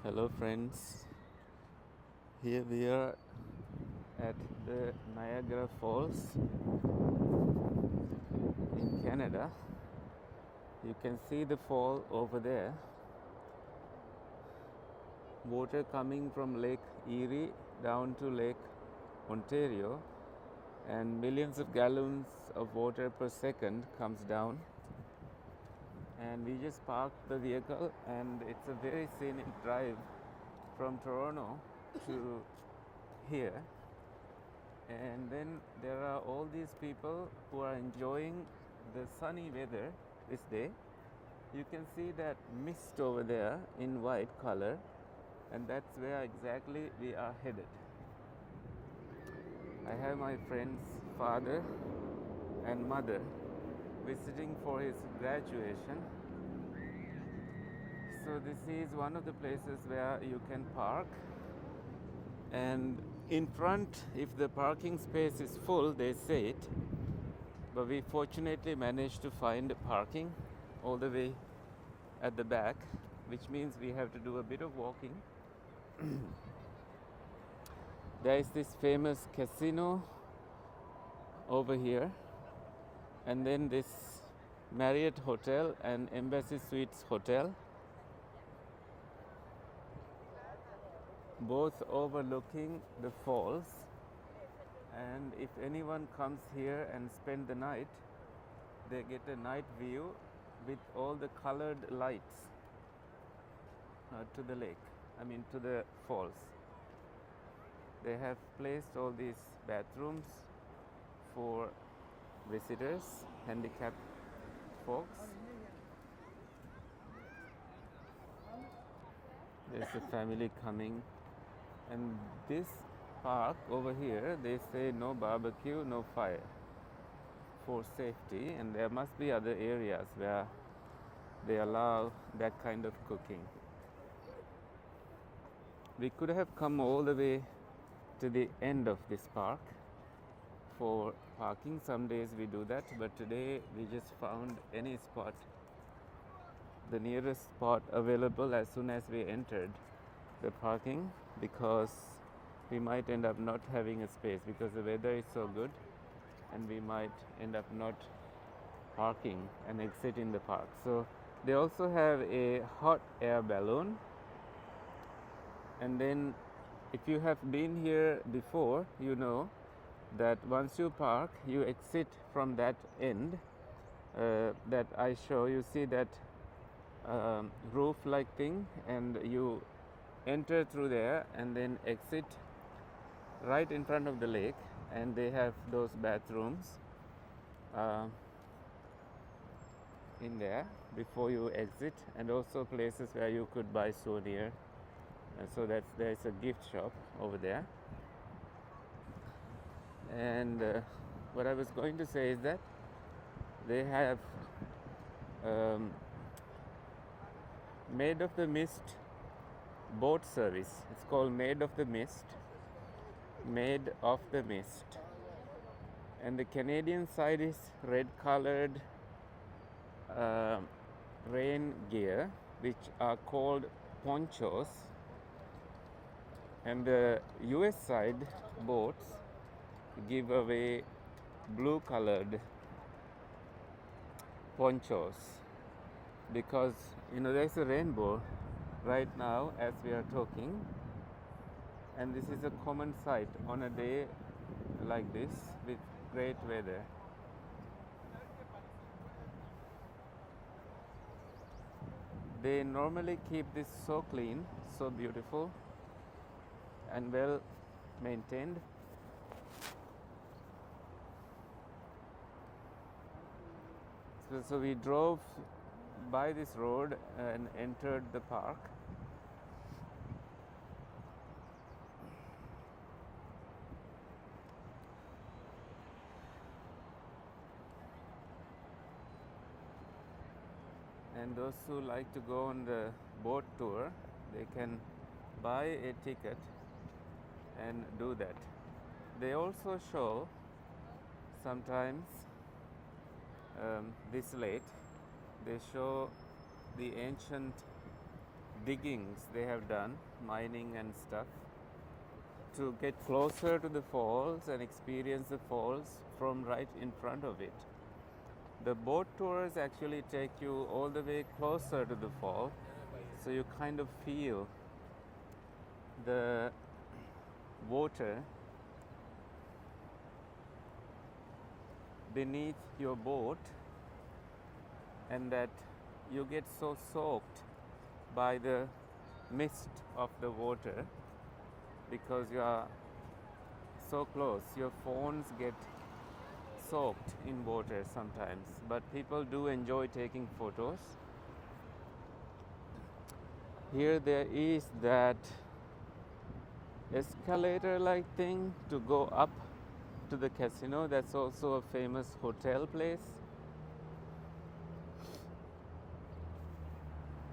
Hello friends, here we are at the Niagara Falls in Canada. You can see the fall over there. Water coming from Lake Erie down to Lake Ontario, and millions of gallons of water per second comes down. And we just parked the vehicle, and it's a very scenic drive from Toronto to here. And then there are all these people who are enjoying the sunny weather this day. You can see that mist over there in white color, and that's where exactly we are headed. I have my friend's father and mother visiting for his graduation. So this is one of the places where you can park, and in front, if the parking space is full, they say it, but we fortunately managed to find parking all the way at the back, which means we have to do a bit of walking. There is this famous casino over here, and then this Marriott Hotel and Embassy Suites Hotel, both overlooking the falls. And if anyone comes here and spend the night, they get a night view with all the colored lights to the lake, to the falls. They have placed all these bathrooms for visitors, handicapped folks. There's a family coming, and this park over here, they say no barbecue, no fire, for safety, and there must be other areas where they allow that kind of cooking. We could have come all the way to the end of this park for parking. Some days we do that, but today we just found any spot, the nearest spot available as soon as we entered the parking, because we might end up not having a space because the weather is so good, and we might end up not parking and exiting the park. So they also have a hot air balloon, and then if you have been here before, you know that once you park, you exit from that end that I show. You see that roof like thing, and you enter through there and then exit right in front of the lake, and they have those bathrooms in there before you exit, and also places where you could buy souvenir. So there's a gift shop over there. And what I was going to say is that they have Made of the Mist boat service. It's called Made of the Mist. Made of the Mist. And the Canadian side is red colored rain gear, which are called ponchos. And the US side boats give away blue colored ponchos, because there's a rainbow right now as we are talking, and this is a common sight on a day like this with great weather. They normally keep this so clean, so beautiful and well maintained. So we drove by this road and entered the park. And those who like to go on the boat tour, they can buy a ticket and do that. They also show sometimes this lake. They show the ancient diggings they have done, mining and stuff, to get closer to the falls and experience the falls from right in front of it. The boat tours actually take you all the way closer to the fall, so you kind of feel the water beneath your boat, and that you get so soaked by the mist of the water because you are so close. Your phones get soaked in water sometimes, but people do enjoy taking photos. Here there is that escalator like thing to go up to the casino. That's also a famous hotel place.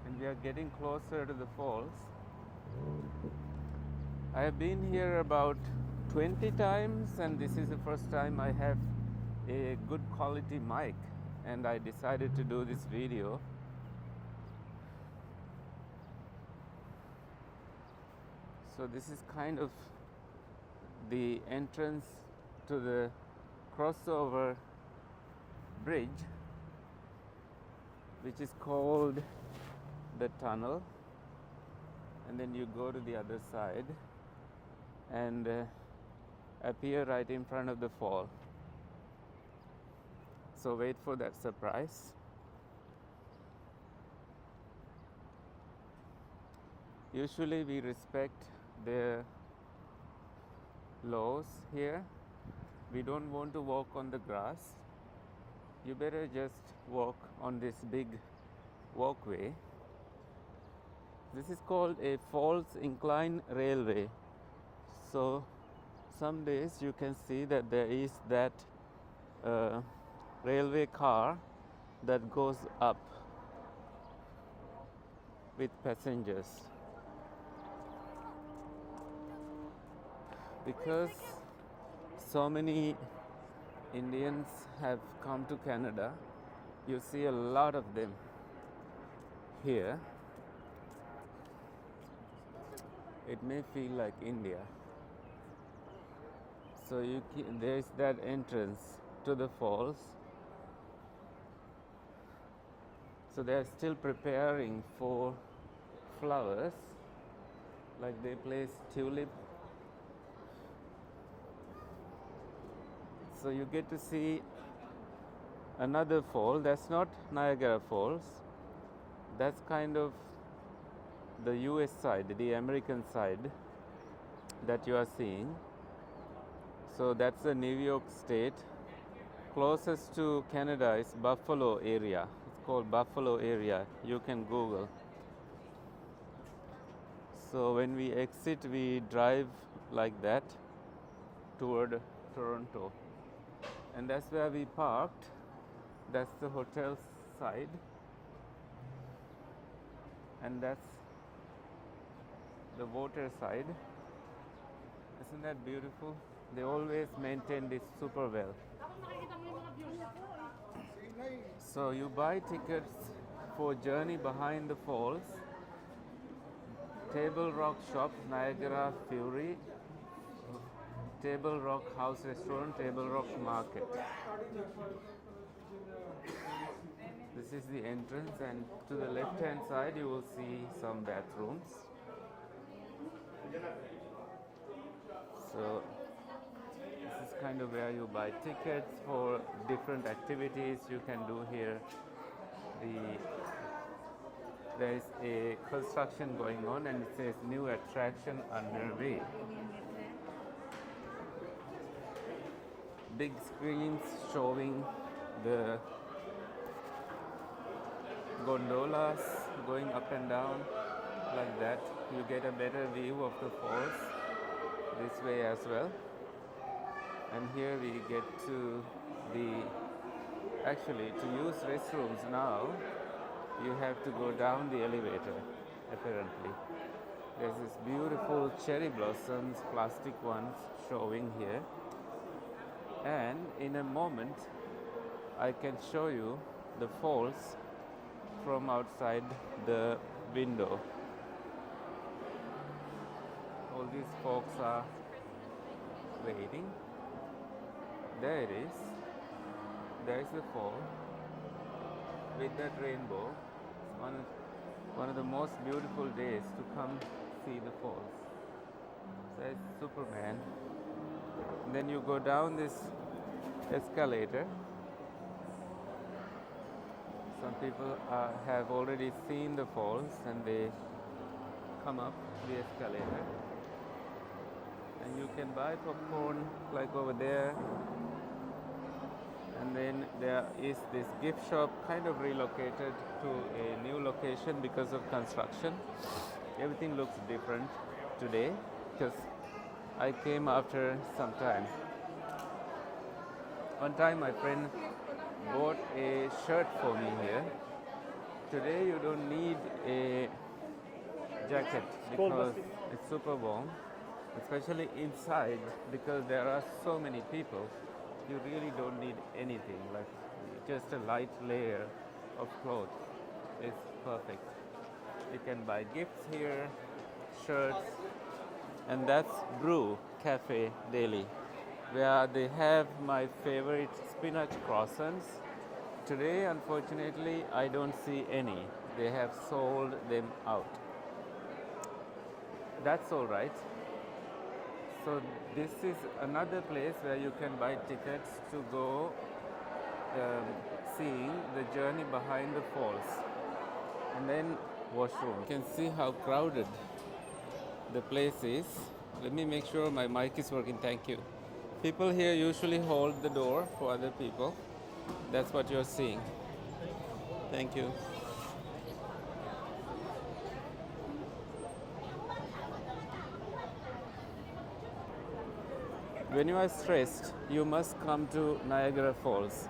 And we are getting closer to the falls. I have been here about 20 times, and this is the first time I have a good quality mic, and I decided to do this video. So this is kind of the entrance to the crossover bridge, which is called the tunnel, and then you go to the other side and appear right in front of the fall. So wait for that surprise. Usually we respect the laws here. We don't want to walk on the grass. You better just walk on this big walkway. This is called a falls incline railway. So some days you can see that there is that railway car that goes up with passengers. Because so many Indians have come to Canada, you see a lot of them here. It may feel like India. So there is that entrance to the falls. So they are still preparing for flowers, like they place tulip. So you get to see another fall. That's not Niagara Falls. That's kind of the US side, the American side that you are seeing. So that's the New York State. Closest to Canada is Buffalo area. It's called Buffalo area. You can Google. So when we exit, we drive like that toward Toronto. And that's where we parked. That's the hotel side. And that's the water side. Isn't that beautiful? They always maintain this super well. So you buy tickets for Journey Behind the Falls, Table Rock Shop, Niagara Fury, Table Rock House Restaurant, Table Rock Market. This is the entrance, and to the left hand side you will see some bathrooms. So this is kind of where you buy tickets for different activities you can do here. There is a construction going on, and it says new attraction underway. Big screens showing the gondolas going up and down like that. You get a better view of the falls this way as well. And here we get to actually to use restrooms now, you have to go down the elevator, apparently. There's this beautiful cherry blossoms, plastic ones, showing here. And in a moment, I can show you the falls from outside the window. All these folks are waiting. There it is. There is the fall with that rainbow. It's one of the most beautiful days to come see the falls. So it's Superman. And then you go down this escalator. Some people have already seen the falls and they come up the escalator. And you can buy popcorn like over there. And then there is this gift shop kind of relocated to a new location because of construction. Everything looks different today because I came after some time. One time my friend bought a shirt for me here. Today you don't need a jacket because it's super warm, especially inside because there are so many people. You really don't need anything, like just a light layer of clothes is perfect. You can buy gifts here, shirts, and that's Brew Cafe Daily, where they have my favorite spinach croissants. Today, unfortunately, I don't see any. They have sold them out. That's all right. So this is another place where you can buy tickets to go seeing the journey behind the falls. And then washroom. You can see how crowded the place is. Let me make sure my mic is working. Thank you. People here usually hold the door for other people. That's what you're seeing. Thank you. When you are stressed, you must come to Niagara Falls.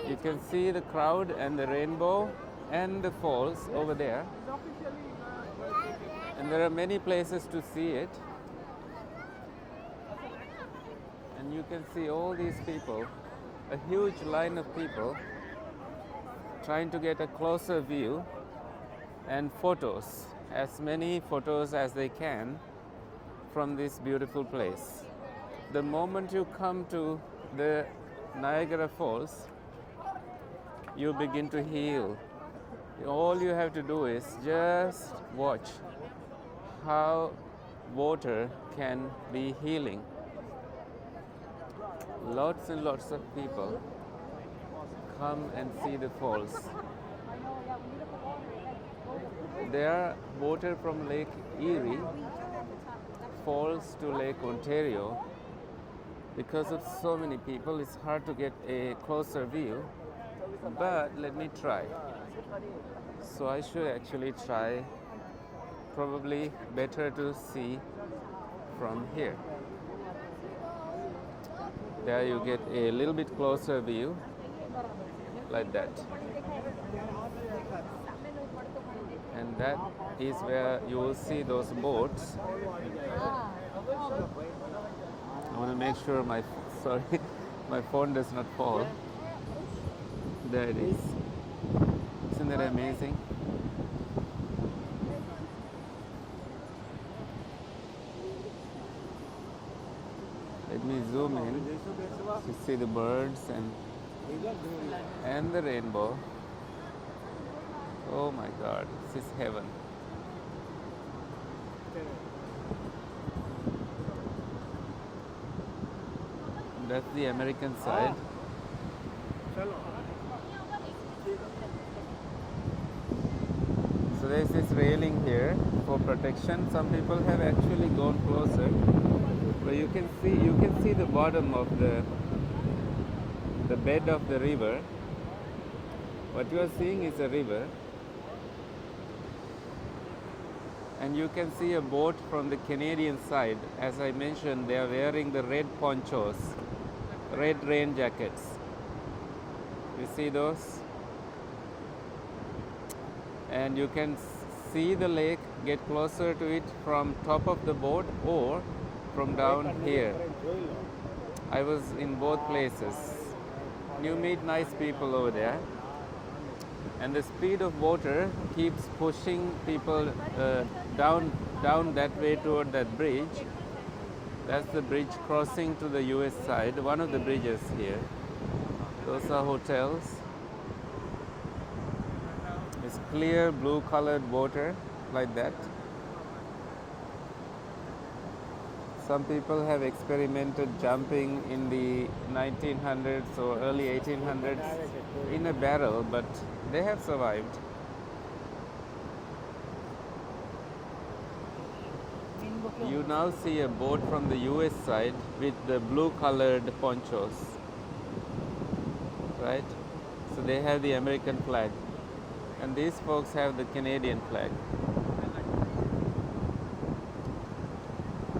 You can see the crowd and the rainbow and the falls over there. And there are many places to see it. And you can see all these people, a huge line of people trying to get a closer view and photos, as many photos as they can from this beautiful place. The moment you come to the Niagara Falls, you begin to heal. All you have to do is just watch how water can be healing. Lots and lots of people come and see the falls. There are water from Lake Erie falls to Lake Ontario. Because of so many people, it's hard to get a closer view, but let me try. So I should actually try. Probably better to see from here. There you get a little bit closer view, like that. And that is where you will see those boats. I want to make sure my phone does not fall. There it is. Isn't that amazing? Let me zoom in to see the birds and the rainbow. Oh my God, this is heaven. That's the American side. So there's this railing here for protection. Some people have actually gone closer, but you can see the bottom of the bed of the river. What you are seeing is a river, and you can see a boat from the Canadian side. As I mentioned, they are wearing the red ponchos, red rain jackets. You see those? And you can see the lake, get closer to it from top of the boat or from down here. I was in both places. You meet nice people over there. and the speed of water keeps pushing people down that way toward that bridge. That's the bridge crossing to the US side, one of the bridges here. Those are hotels. It's clear blue colored water like that. Some people have experimented jumping in the 1900s or early 1800s in a barrel, but they have survived. You now see a boat from the US side with the blue colored ponchos, right? So they have the American flag, and these folks have the Canadian flag.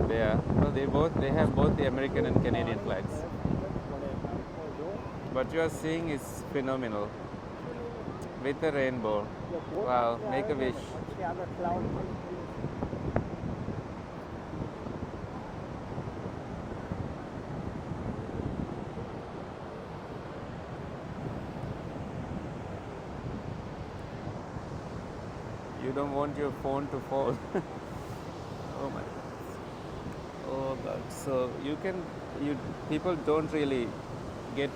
They have both the American and Canadian flags. What you are seeing is phenomenal with a rainbow. Wow, make a wish. You don't want your phone to fall. Oh my God. Oh God. So people don't really get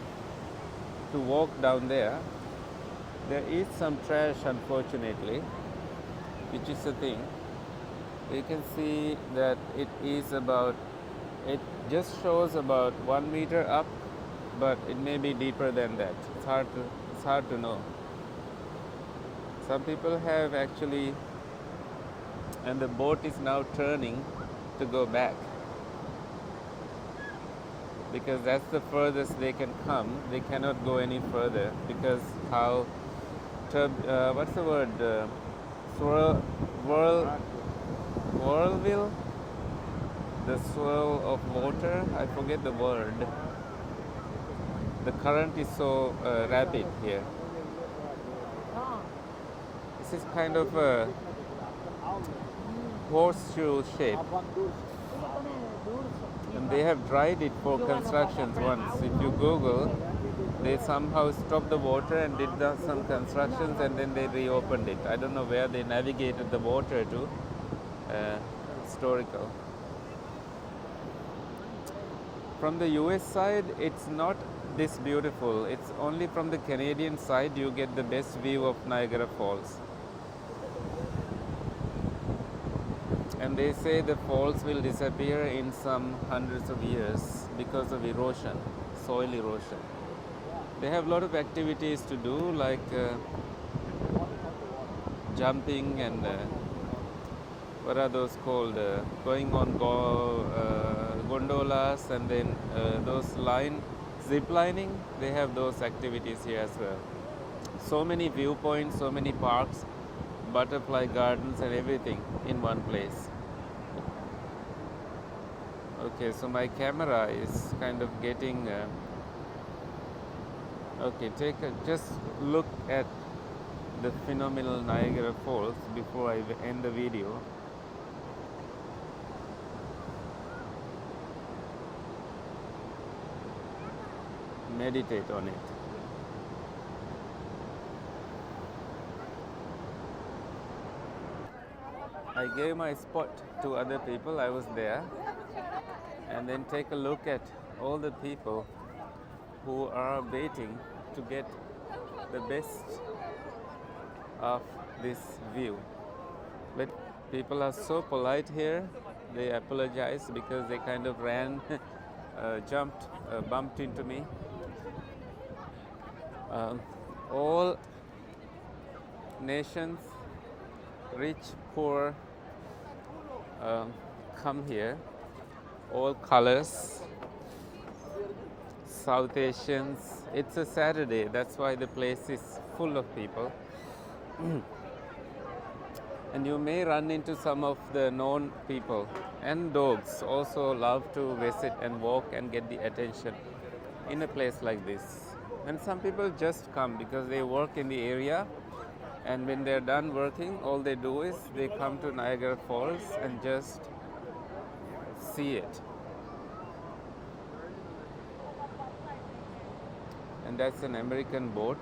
to walk down there. There is some trash, unfortunately, which is the thing. You can see that it just shows about 1 meter up, but it may be deeper than that. It's hard to know. Some people have actually, and the boat is now turning to go back, because that's the furthest they can come. They cannot go any further because how what's the word? Whirlwill? The swirl of water? I forget the word. The current is so rapid here. This is kind of a horseshoe shape. And they have dried it for constructions once. If you Google, they somehow stopped the water and did some constructions, and then they reopened it. I don't know where they navigated the water to. Historical. From the US side, it's not this beautiful. It's only from the Canadian side you get the best view of Niagara Falls. And they say the falls will disappear in some hundreds of years because of erosion, soil erosion. They have a lot of activities to do, like jumping and what are those called? Going on gondolas, and then those zip lining. They have those activities here as well. So many viewpoints, so many parks, butterfly gardens, and everything in one place. Okay, so my camera is kind of getting. Okay, just look at the phenomenal Niagara Falls before I end the video. Meditate on it. I gave my spot to other people. I was there. And then take a look at all the people who are waiting to get the best of this view. But people are so polite here. They apologize because they kind of ran, jumped, bumped into me. All nations, rich, poor, come here. All colors, South Asians. It's a Saturday, that's why the place is full of people. And you may run into some of the known people, and dogs also love to visit and walk and get the attention in a place like this. And some people just come because they work in the area, and when they're done working, all they do is they come to Niagara Falls and just see it. And that's an American boat.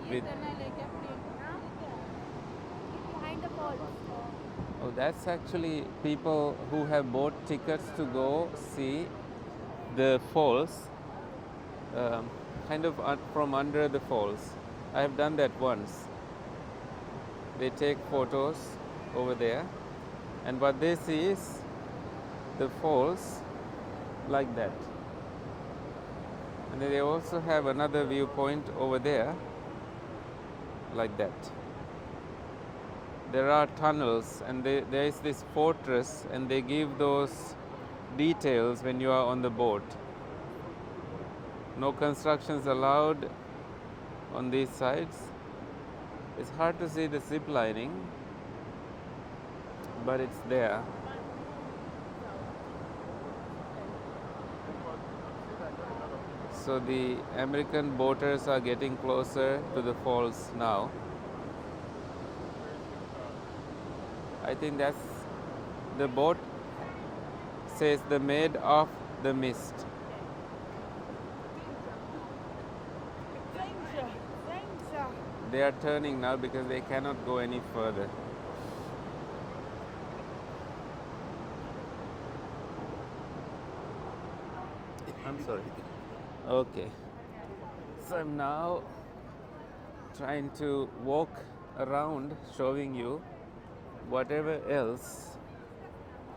with behind the falls. oh, that's actually people who have bought tickets to go see the falls, um, kind of from under the falls. I have done that once. They take photos over there, and what they see is the falls like that. And then they also have another viewpoint over there like that. There are tunnels, and there is this fortress, and they give those details when you are on the boat. No constructions allowed on these sides. It's hard to see the zip lining, but it's there. So the American boaters are getting closer to the falls now. I think that's the boat says the Maid of the Mist. They are turning now because they cannot go any further. I'm sorry. Okay. So I'm now trying to walk around showing you whatever else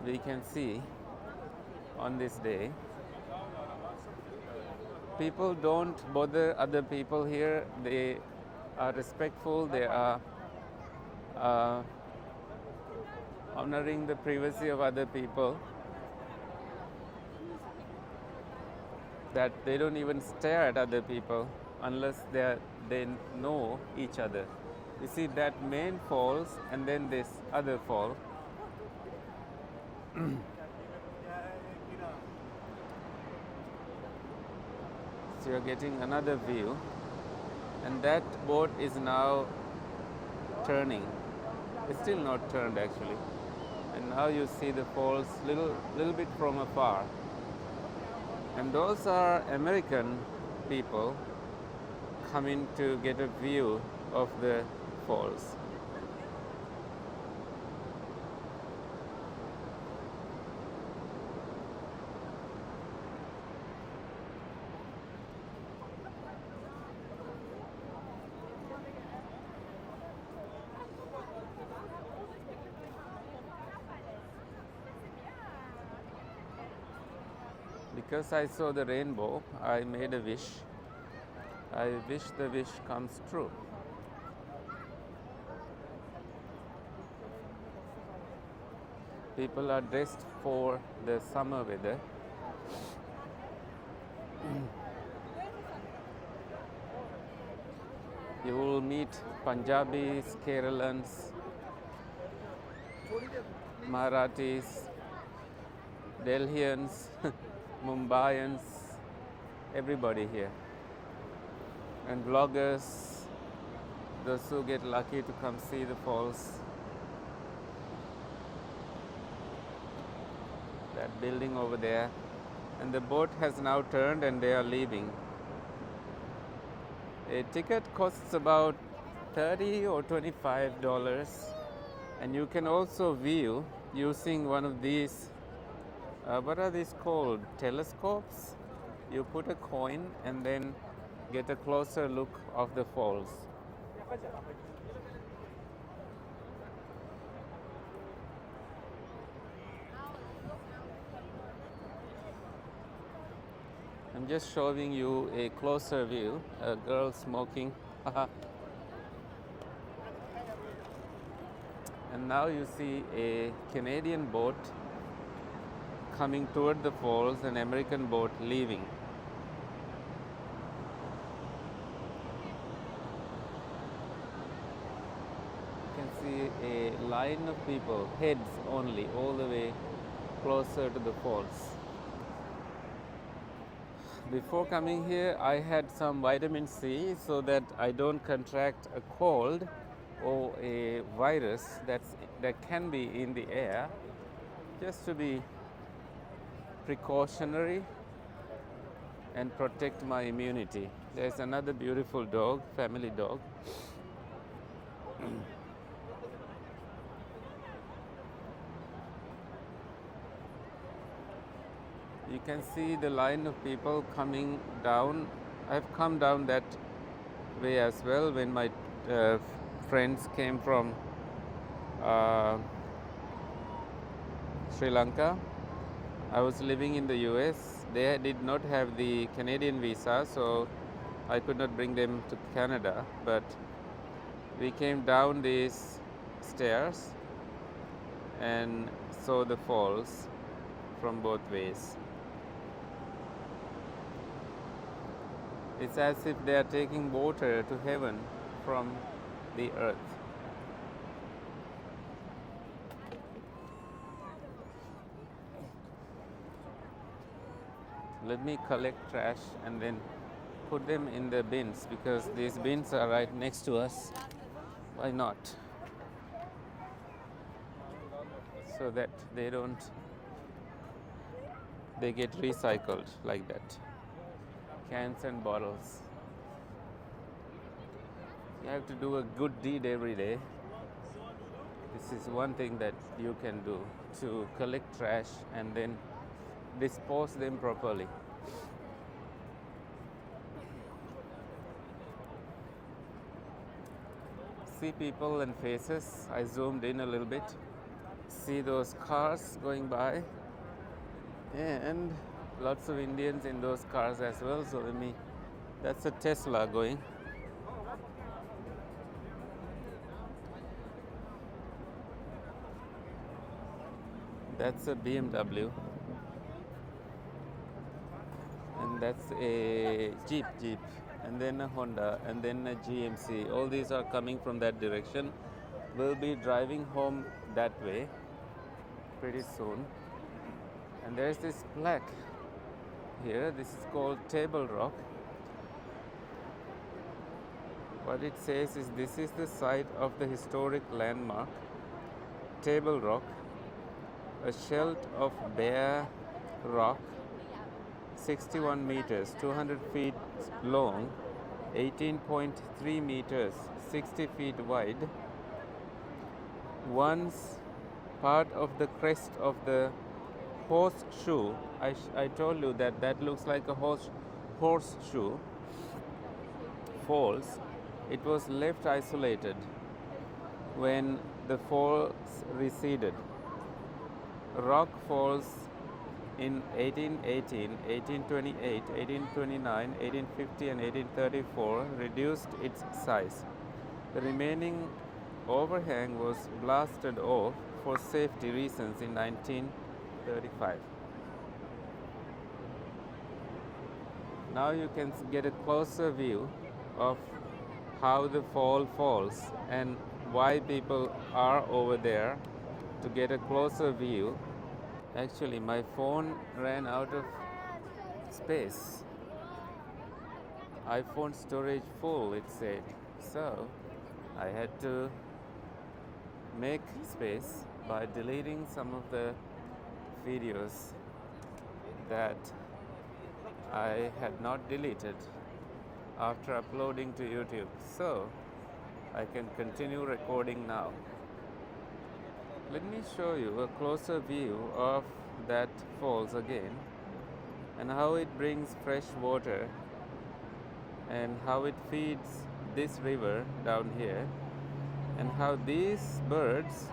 we can see on this day. People don't bother other people here. They are respectful. They are honoring the privacy of other people. That they don't even stare at other people unless they know each other. You see that main falls and then this other fall. So you're getting another view, and that boat is now turning. It's still not turned actually, and now you see the falls little bit from afar. And those are American people coming to get a view of the falls. Because I saw the rainbow, I made a wish. I wish the wish comes true. People are dressed for the summer weather. You will meet Punjabis, Keralans, Marathis, Delhians, Mumbaians, everybody here. And vloggers, those who get lucky to come see the falls. That building over there. And the boat has now turned and they are leaving. A ticket costs about $30 or $25, and you can also view using one of these, what are these called? Telescopes? You put a coin and then get a closer look of the falls. I'm just showing you a closer view, a girl smoking. And now you see a Canadian boat coming toward the falls, an American boat leaving. You can see a line of people, heads only, all the way closer to the falls. Before coming here, I had some vitamin C so that I don't contract a cold or a virus that can be in the air, just to be precautionary and protect my immunity. There's another beautiful dog, family dog. You can see the line of people coming down. I've come down that way as well when my uh, friends came from uh, Sri Lanka. I was living in the US. They did not have the Canadian visa, so I could not bring them to Canada. But we came down these stairs and saw the falls from both ways. It's as if they are taking water to heaven from the earth. Let me collect trash and then put them in the bins because these bins are right next to us. Why not? So that they get recycled like that. Cans and bottles. You have to do a good deed every day. This is one thing that you can do, to collect trash and then dispose them properly. See people and faces. I zoomed in a little bit. See those cars going by and lots of Indians in those cars as well. So that's a Tesla going. That's a BMW. And that's a Jeep. And then a Honda, and then a GMC. All these are coming from that direction. We'll be driving home that way pretty soon. And there's this plaque here. This is called Table Rock. What it says is this is the site of the historic landmark Table Rock, a shelf of bare rock, 61 meters, 200 feet long, 18.3 meters, 60 feet wide. Once part of the crest of the horseshoe. I told you that looks like a horseshoe falls. It was left isolated when the falls receded. Rock falls in 1818, 1828, 1829, 1850 and 1834 reduced its size. The remaining overhang was blasted off for safety reasons in 1935. Now you can get a closer view of how the fall falls and why people are over there. To get a closer view, actually my phone ran out of space. iPhone storage full, it said. So I had to make space by deleting some of the videos that I had not deleted after uploading to YouTube. So I can continue recording now. Let me show you a closer view of that falls again and how it brings fresh water and how it feeds this river down here and how these birds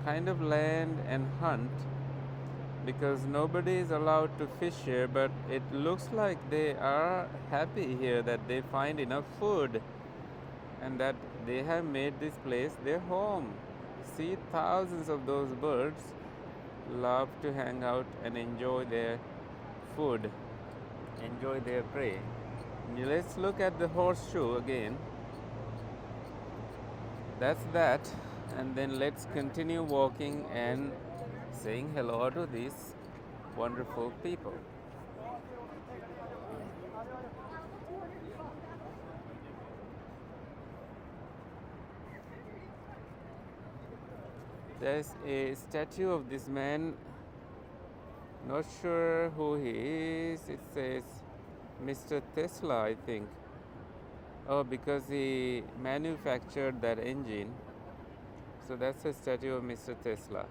kind of land and hunt because nobody is allowed to fish here, but it looks like they are happy here that they find enough food and that they have made this place their home. See, thousands of those birds love to hang out and enjoy their food, enjoy their prey. Let's look at the horseshoe again. That's that. And then let's continue walking and saying hello to these wonderful people. There's a statue of this man Not sure who he is. It says Mr. Tesla, I think. Oh, because he manufactured that engine. So that's a statue of Mr. Tesla.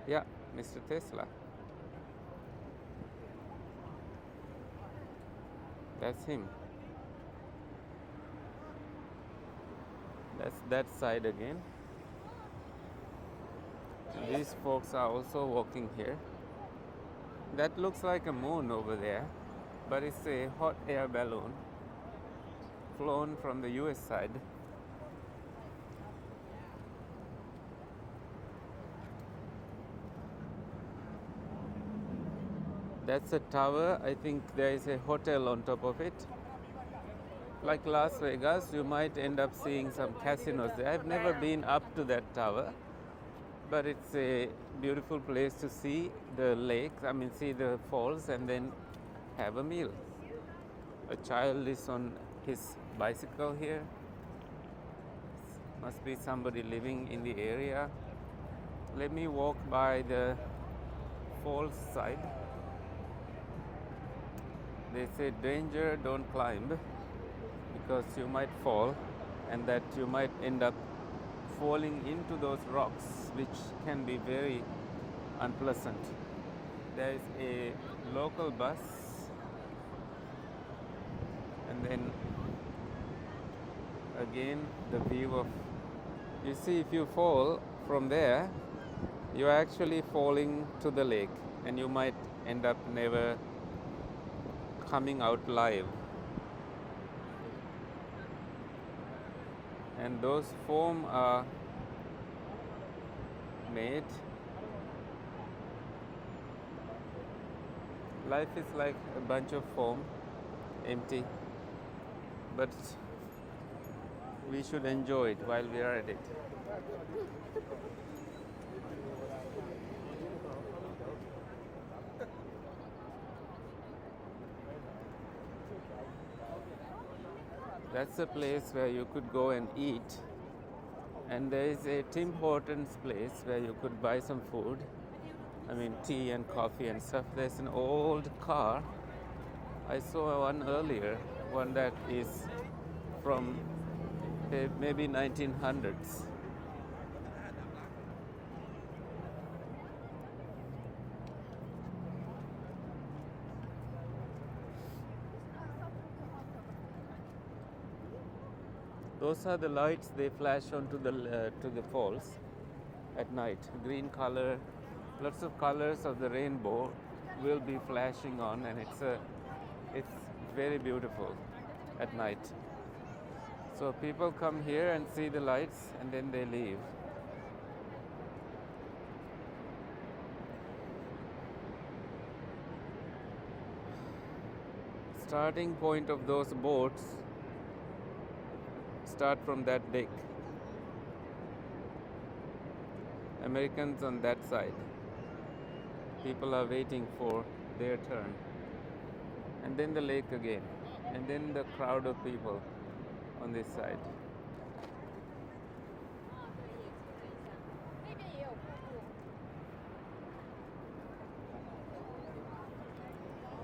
Yeah, Mr. Tesla. That's him. That's that side again. These folks are also walking here. That looks like a moon over there, but it's a hot air balloon flown from the US side. That's a tower. I think there is a hotel on top of it. Like Las Vegas, you might end up seeing some casinos there. I've never been up to that tower, but it's a beautiful place to see the lake, see the falls, and then have a meal. A child is on his bicycle here. Must be somebody living in the area. Let me walk by the falls side. They say danger, don't climb, because you might fall and that you might end up falling into those rocks, which can be very unpleasant. There is a local bus, and then again the view of, you see, if you fall from there, you're actually falling to the lake, and you might end up never coming out live. And those foam are made. Life is like a bunch of foam, empty, but we should enjoy it while we are at it. That's a place where you could go and eat. And there is a Tim Hortons place where you could buy some food. Tea and coffee and stuff. There's an old car. I saw one earlier, one that is from maybe 1900s. Those are the lights they flash onto to the falls at night. Green color, lots of colors of the rainbow will be flashing on, and it's very beautiful at night. So people come here and see the lights, and then they leave. Starting point of those boats start from that deck. Americans on that side. People are waiting for their turn. And then the lake again. And then the crowd of people on this side.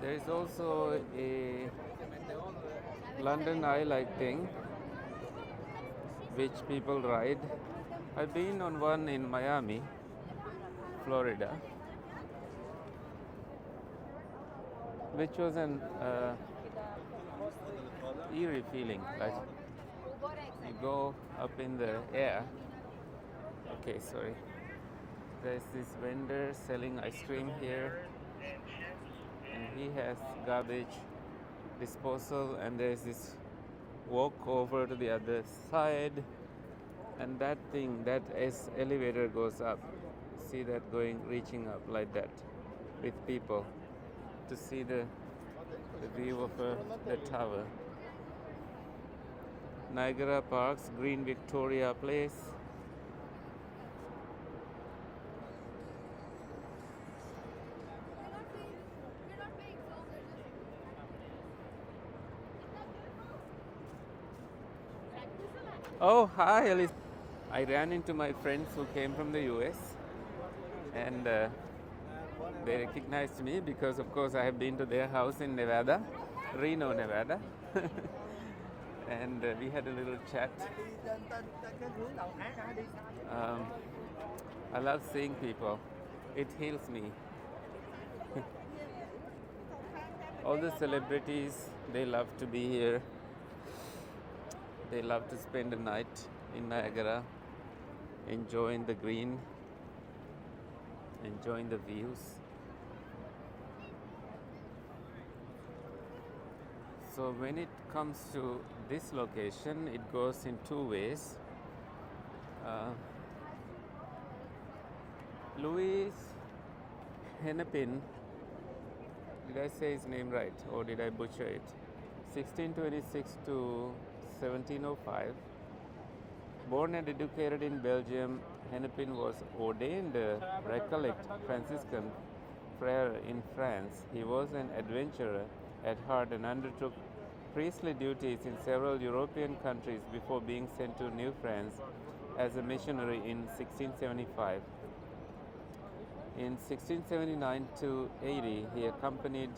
There is also a London Eye-like thing which people ride. I've been on one in Miami, Florida, which was an eerie feeling. Like you go up in the air. Okay, sorry. There's this vendor selling ice cream here, and he has garbage disposal, and there's this walk over to the other side, and that elevator goes up. See that reaching up like that with people to see the view of the tower. Niagara Parks, Green Victoria Place. Oh, hi, Alice. I ran into my friends who came from the US, and They recognized me because, of course, I have been to their house in Nevada, Reno, Nevada. And we had a little chat. Um, I love seeing people, it heals me. All the celebrities, they love to be here. They love to spend a night in Niagara, enjoying the green, enjoying the views. So when it comes to this location, it goes in two ways. Uh, Louis Hennepin, did I say his name right or did I butcher it? 1626 to 1705. Born and educated in Belgium, Hennepin was ordained a Recollect Franciscan friar in France. He was an adventurer at heart and undertook priestly duties in several European countries before being sent to New France as a missionary in 1675. In 1679 to 80, he accompanied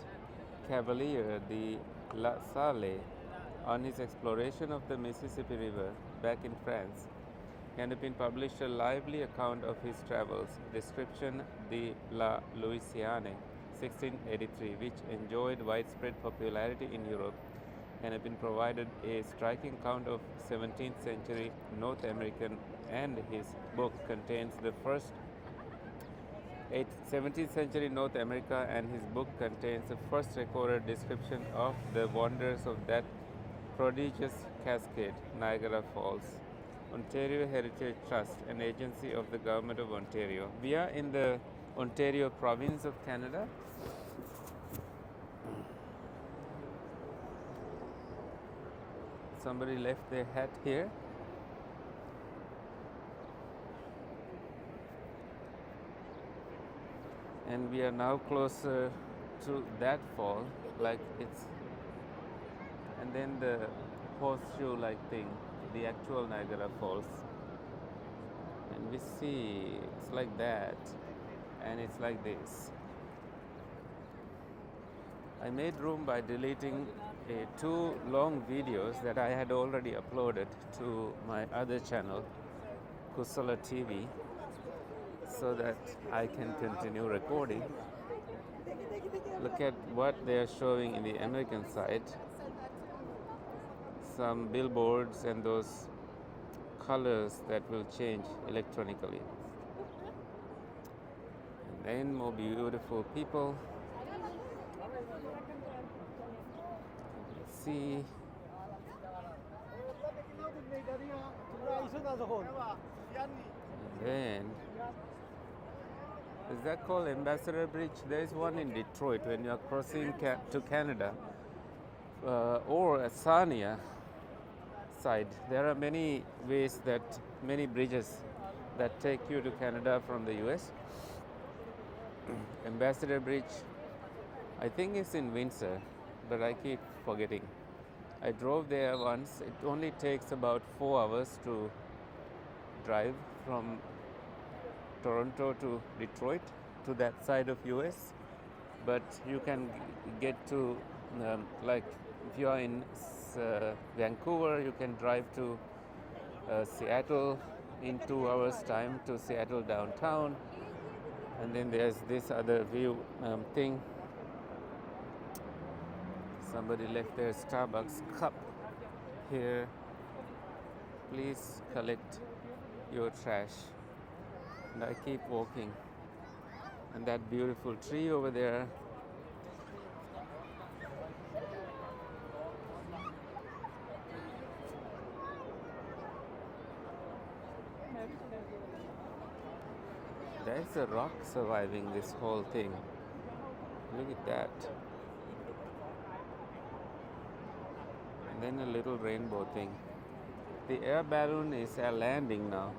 Cavalier de La Salle on his exploration of the Mississippi River back in France. Hennepin published a lively account of his travels, Description de la Louisiane, 1683, which enjoyed widespread popularity in Europe. Hennepin provided a striking account of 17th century North American, and his book contains the first 17th century North America, and his book contains the first recorded description of the wonders of that prodigious cascade, Niagara Falls. Ontario Heritage Trust, an agency of the Government of Ontario. We are in the Ontario province of Canada. Somebody left their hat here. And we are now closer to that fall, like it's, and then the horseshoe like thing, the actual Niagara Falls. And we see it's like that, and it's like this. I made room by deleting two long videos that I had already uploaded to my other channel, Kusala TV, so that I can continue recording. Look at what they are showing in the American side. Some billboards and those colors that will change electronically. And then more beautiful people. Let's see. And then, is that called Ambassador Bridge? There is one in Detroit when you are crossing to Canada, or Sarnia side. There are many ways many bridges that take you to Canada from the US. Ambassador Bridge, I think it's in Windsor, but I keep forgetting. I drove there once. It only takes about 4 hours to drive from Toronto to Detroit, to that side of US, but you can get to like if you are in Vancouver, you can drive to Seattle in 2 hours time, to Seattle downtown. And then there's this other view thing. Somebody left their Starbucks cup here. Please collect your trash. And I keep walking. And that beautiful tree over there. There's a rock surviving this whole thing. Look at that. And then a little rainbow thing. The air balloon is landing now.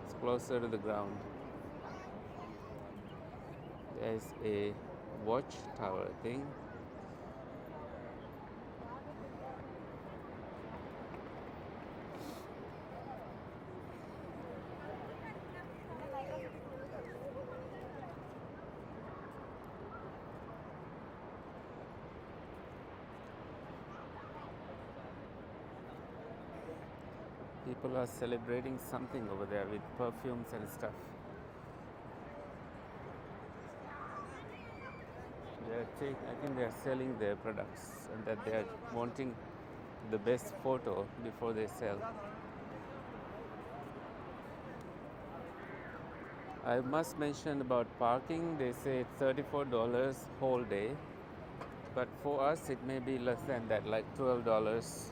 It's closer to the ground. There's a watchtower thing. People are celebrating something over there with perfumes and stuff. I think they are selling their products and that they are wanting the best photo before they sell. I must mention about parking. They say it's $34 whole day, but for us it may be less than that, like $12.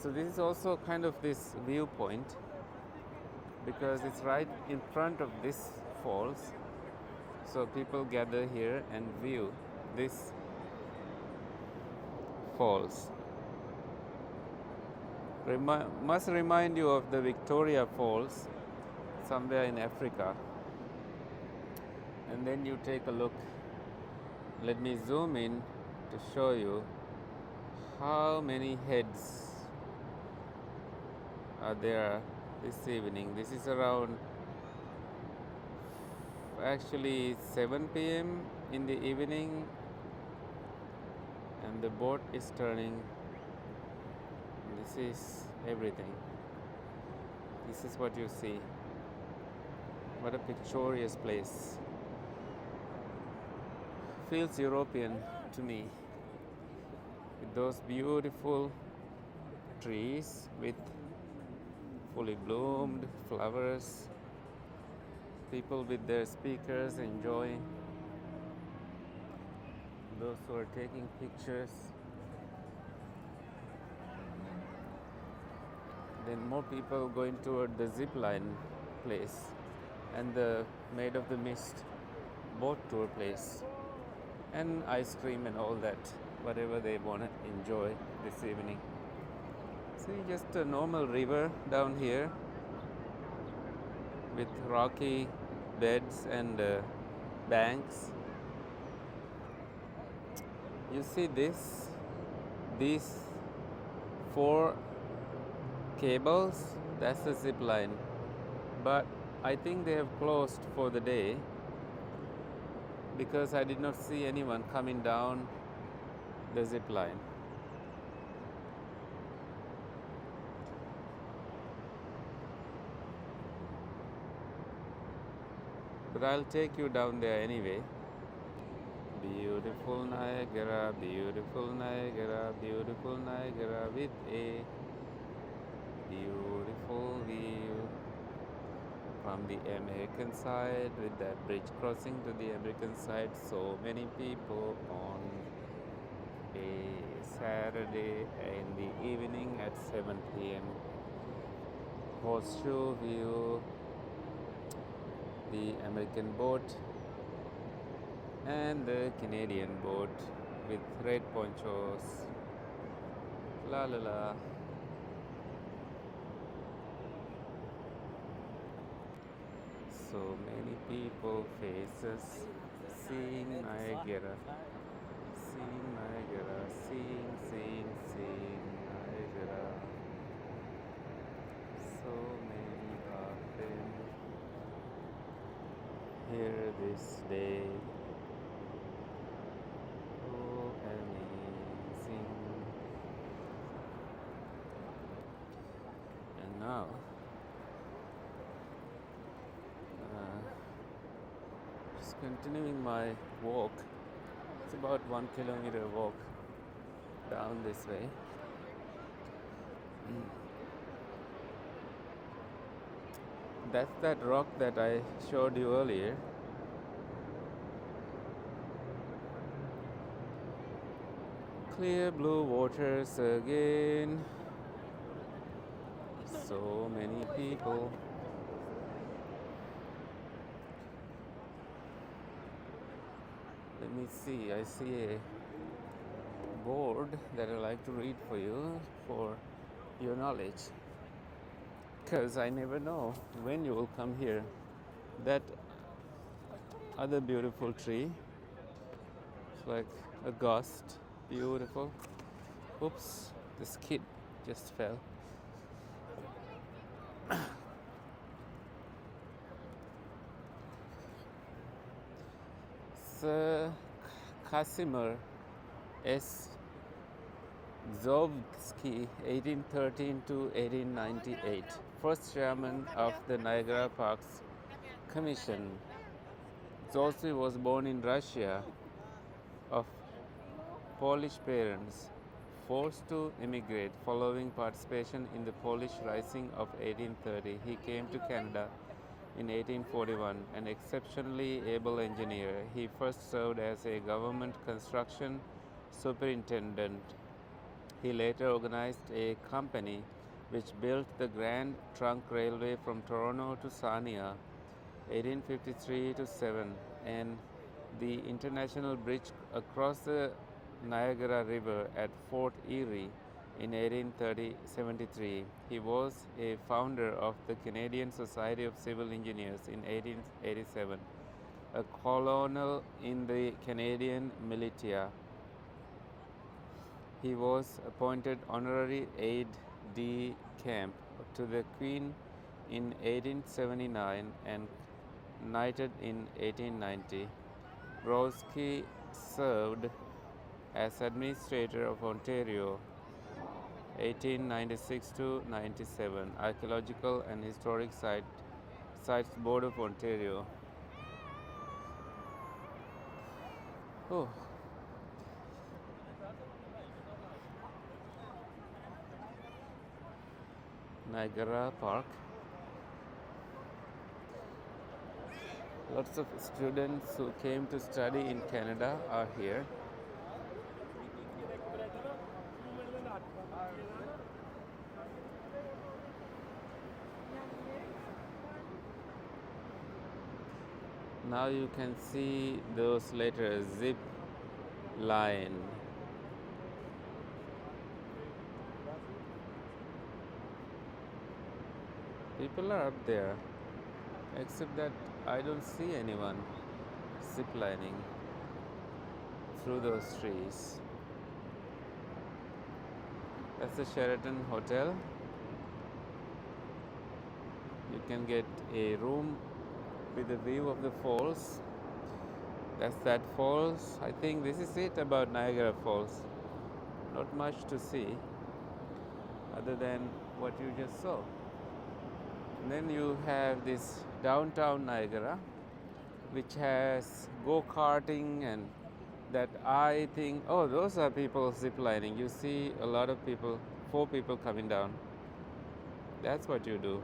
So this is also kind of this viewpoint because it's right in front of this falls. So people gather here and view this falls. Must remind you of the Victoria Falls somewhere in Africa. And then you take a look. Let me zoom in to show you how many heads are there this evening. This is around actually 7 p.m. in the evening, and the boat is turning. This is everything. This is what you see. What a picturesque place. Feels European to me, with those beautiful trees with fully bloomed flowers, people with their speakers enjoying, those who are taking pictures. Then more people going toward the zip line place and the Made of the Mist boat tour place, and ice cream and all that, whatever they want to enjoy this evening. See, just a normal river down here with rocky beds and banks. You see these 4 cables, that's the zip line, but I think they have closed for the day because I did not see anyone coming down the zip line. But I'll take you down there anyway. Beautiful Niagara, beautiful Niagara, beautiful Niagara with a beautiful view from the American side, with that bridge crossing to the American side. So many people on a Saturday in the evening at 7 p.m. Horseshoe view, the American boat and the Canadian boat with red ponchos. La la la. So many people faces seeing Niagara, seeing Niagara, seeing Niagara. So many of them here this day. Oh, amazing. And now just continuing my walk. It's about 1 kilometer walk down this way. That's that rock that I showed you earlier. Clear blue waters again. So many people. Let me see, I see a board that I like to read for you for your knowledge, because I never know when you will come here. That other beautiful tree, it's like a ghost, beautiful. Oops, this kid just fell. Sir Casimir S. Zovsky, 1813 to 1898, first chairman of the Niagara Parks Commission. Zovsky was born in Russia of Polish parents, forced to immigrate following participation in the Polish Rising of 1830. He came to Canada in 1841, an exceptionally able engineer. He first served as a government construction superintendent. He later organized a company which built the Grand Trunk Railway from Toronto to Sarnia, 1853 to 7, and the International Bridge across the Niagara River at Fort Erie in 1873. He was a founder of the Canadian Society of Civil Engineers in 1887, a colonel in the Canadian militia. He was appointed honorary aide-de-camp to the Queen in 1879 and knighted in 1890. Brodsky served as Administrator of Ontario 1896 to 97, Archaeological and Historic Sites Board of Ontario. Oh. Niagara Park. Lots of students who came to study in Canada are here. Now you can see those letters, zip line. People are up there, except that I don't see anyone ziplining through those trees. That's the Sheraton Hotel. You can get a room with a view of the falls. That's that falls. I think this is it about Niagara Falls. Not much to see other than what you just saw. And then you have this downtown Niagara, which has go-karting and that I think, oh, those are people ziplining. You see a lot of people, 4 people coming down. That's what you do.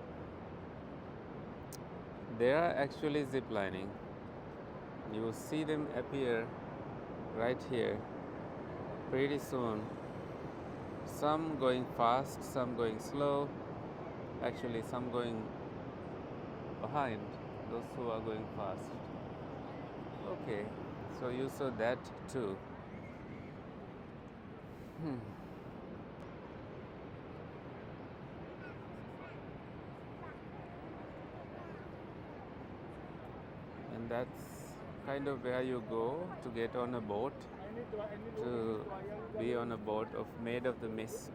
They are actually ziplining. You will see them appear right here pretty soon. Some going fast, some going slow. Actually, some going behind those who are going fast. Okay, so you saw that too. And that's kind of where you go to get on a boat, to be on a boat made of the mist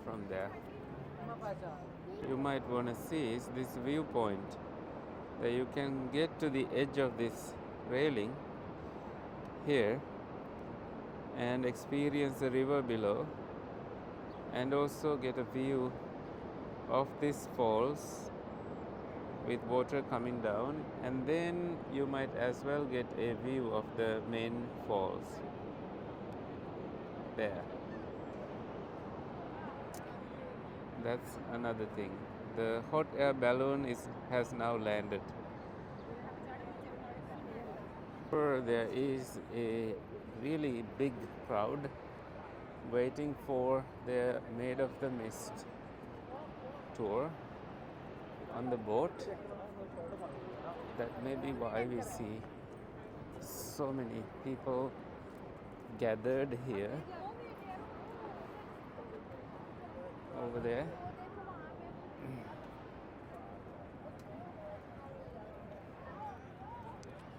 from there. You might want to see is this viewpoint, that you can get to the edge of this railing here and experience the river below and also get a view of this falls with water coming down, and then you might as well get a view of the main falls there. That's another thing. The hot air balloon has now landed. There is a really big crowd waiting for their Made of the Mist tour on the boat. That may be why we see so many people gathered here. Over there.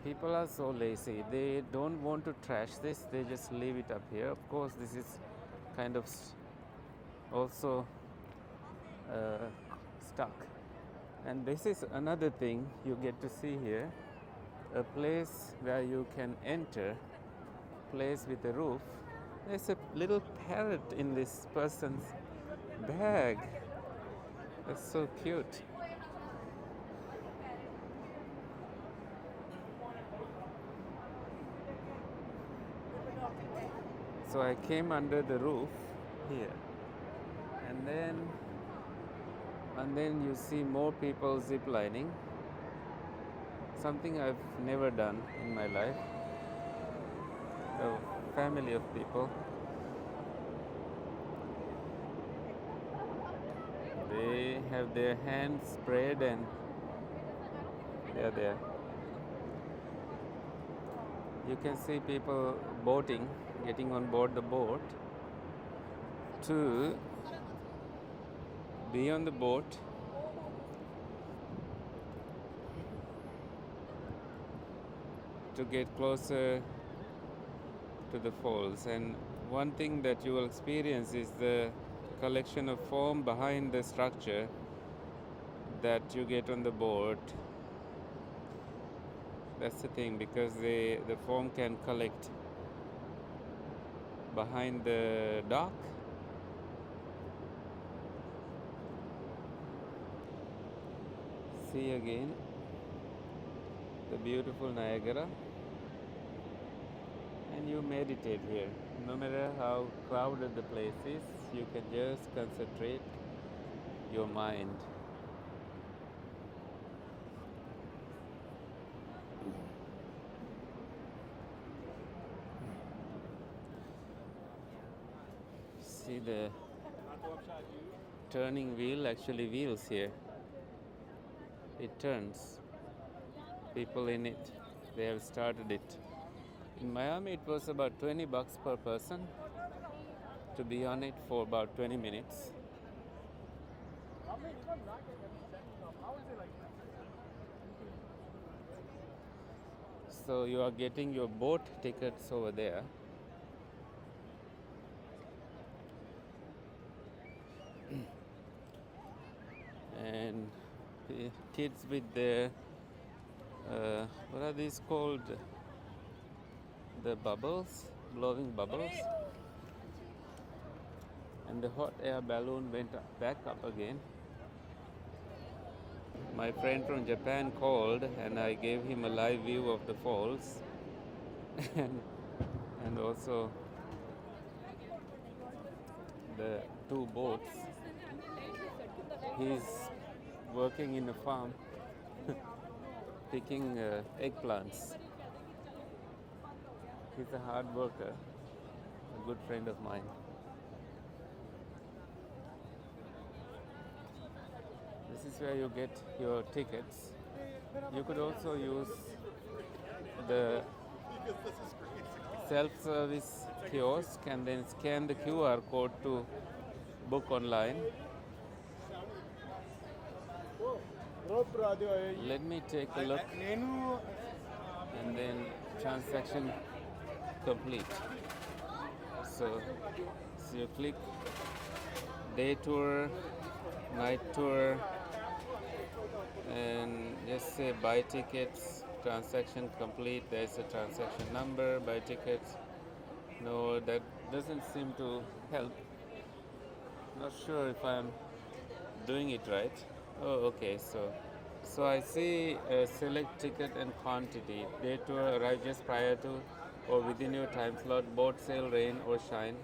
People are so lazy. They don't want to trash this. They just leave it up here. Of course, this is kind of also stuck. And this is another thing you get to see here. A place where you can enter, place with a roof, There's a little parrot in this person's bag. That's so cute. So I came under the roof here, and then you see more people zip lining. Something I've never done in my life. A family of people. They have their hands spread and they're there. You can see people boating, getting on board the boat to be on the boat to get closer to the falls. And one thing that you will experience is the collection of foam behind the structure that you get on the boat. That's the thing, because the foam can collect behind the dock. See again the beautiful Niagara, and you meditate here. No matter how crowded the place is, you can just concentrate your mind. See the turning wheel, actually wheels here. It turns. People in it, they have started it. In Miami, it was about $20 per person to be on it for about 20 minutes. So you are getting your boat tickets over there. And the kids with their what are these called? The bubbles, blowing bubbles. And the hot air balloon went back up again. My friend from Japan called and I gave him a live view of the falls and also the two boats. He's working in a farm picking eggplants. He's a hard worker, a good friend of mine. This is where you get your tickets. You could also use the self-service kiosk and then scan the QR code to book online. Let me take a look and then transaction complete. So you click day tour, night tour, and just say buy tickets, transaction complete. There's a transaction number, buy tickets. No, that doesn't seem to help. Not sure if I'm doing it right. Oh, okay. So I see select ticket and quantity. Day tour arrive just prior to or within your time slot. Boat sale, rain or shine.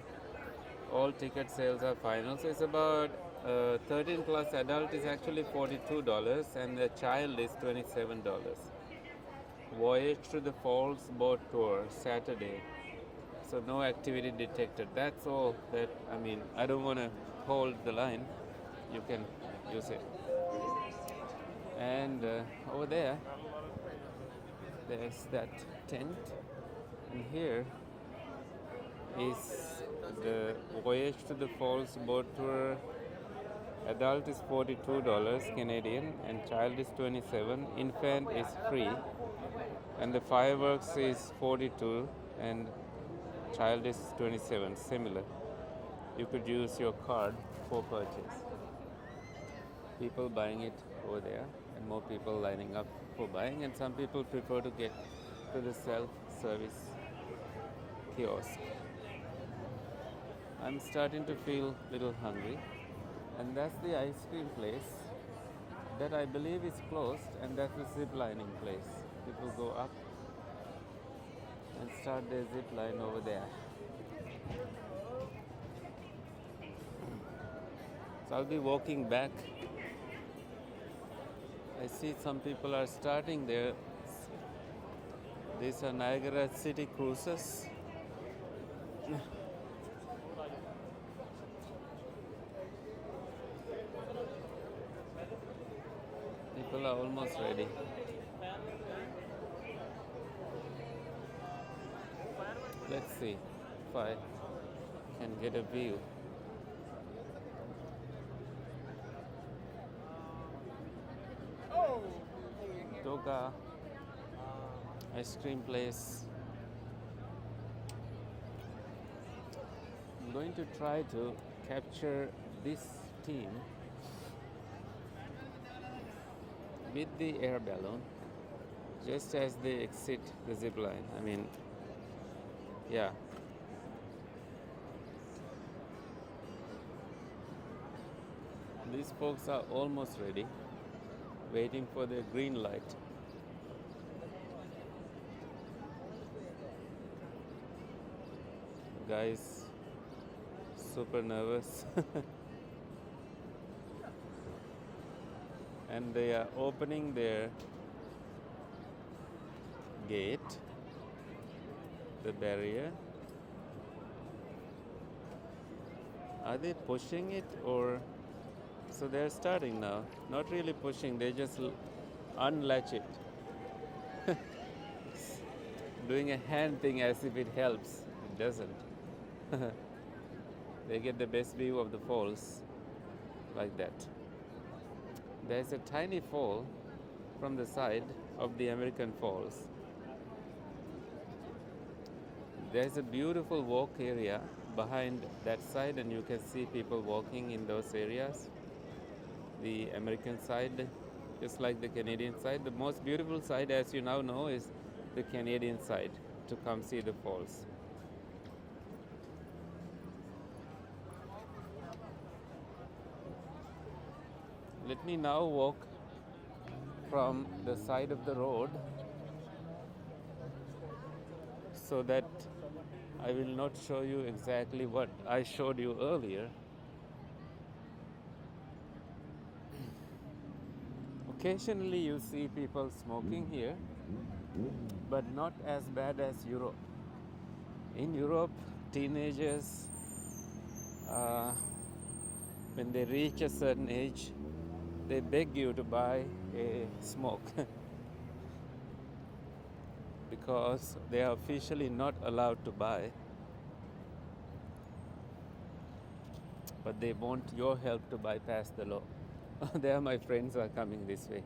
All ticket sales are final. So it's about 13 plus adult is actually $42 and the child is $27. Voyage to the Falls boat tour Saturday. So no activity detected. That's all that, I don't want to hold the line. You can use it. And over there's that tent. And here is the Voyage to the Falls boat tour. Adult is $42 Canadian and child is $27. Infant is free. And the fireworks is $42 and child is $27. Similar. You could use your card for purchase. People buying it over there and more people lining up for buying, and some people prefer to get to the self-service kiosk. I'm starting to feel a little hungry. And that's the ice cream place that I believe is closed, and that's the zip lining place. People go up and start their zip line over there. So I'll be walking back. I see some people are starting there. These are Niagara City cruises. People are almost ready. Let's see if I can get a view. Toga ice cream place. I'm going to try to capture this team with the air balloon just as they exit the zip line. I mean, yeah. These folks are almost ready, waiting for the green light. Guys, super nervous. And they are opening their gate, the barrier. Are they pushing it, or so they're starting now? Not really pushing, they just unlatch it. Doing a hand thing as if it helps. It doesn't. They get the best view of the falls like that. There's a tiny fall from the side of the American Falls. There's a beautiful walk area behind that side, and you can see people walking in those areas. The American side, just like the Canadian side. The most beautiful side, as you now know, is the Canadian side to come see the falls. Let me now walk from the side of the road so that I will not show you exactly what I showed you earlier. Occasionally you see people smoking here, but not as bad as Europe. In Europe, teenagers, when they reach a certain age, they beg you to buy a smoke because they are officially not allowed to buy, but they want your help to bypass the law. There my friends are coming this way.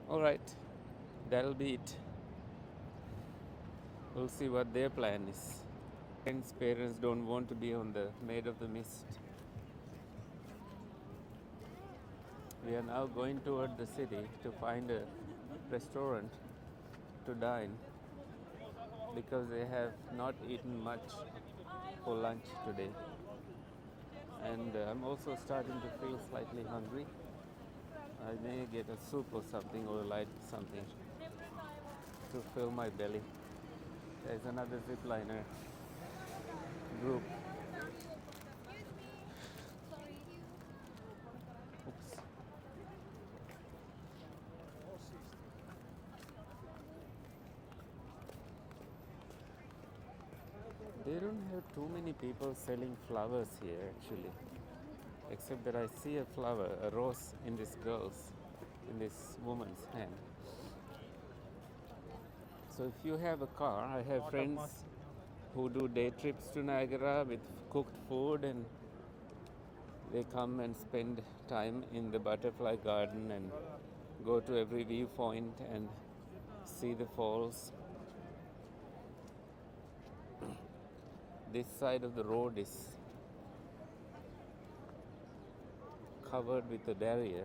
All right, that'll be it. We'll see what their plan is. Friends' parents don't want to be on the Maid of the Mist. We are now going toward the city to find a restaurant to dine because they have not eaten much for lunch today. And I'm also starting to feel slightly hungry. I may get a soup or something, or light something to fill my belly. There's another zipliner group. Oops. They don't have too many people selling flowers here actually, except that I see a flower, a rose in this woman's hand. So if you have a car, I have friends who do day trips to Niagara with cooked food, and they come and spend time in the butterfly garden and go to every viewpoint and see the falls. This side of the road is covered with a barrier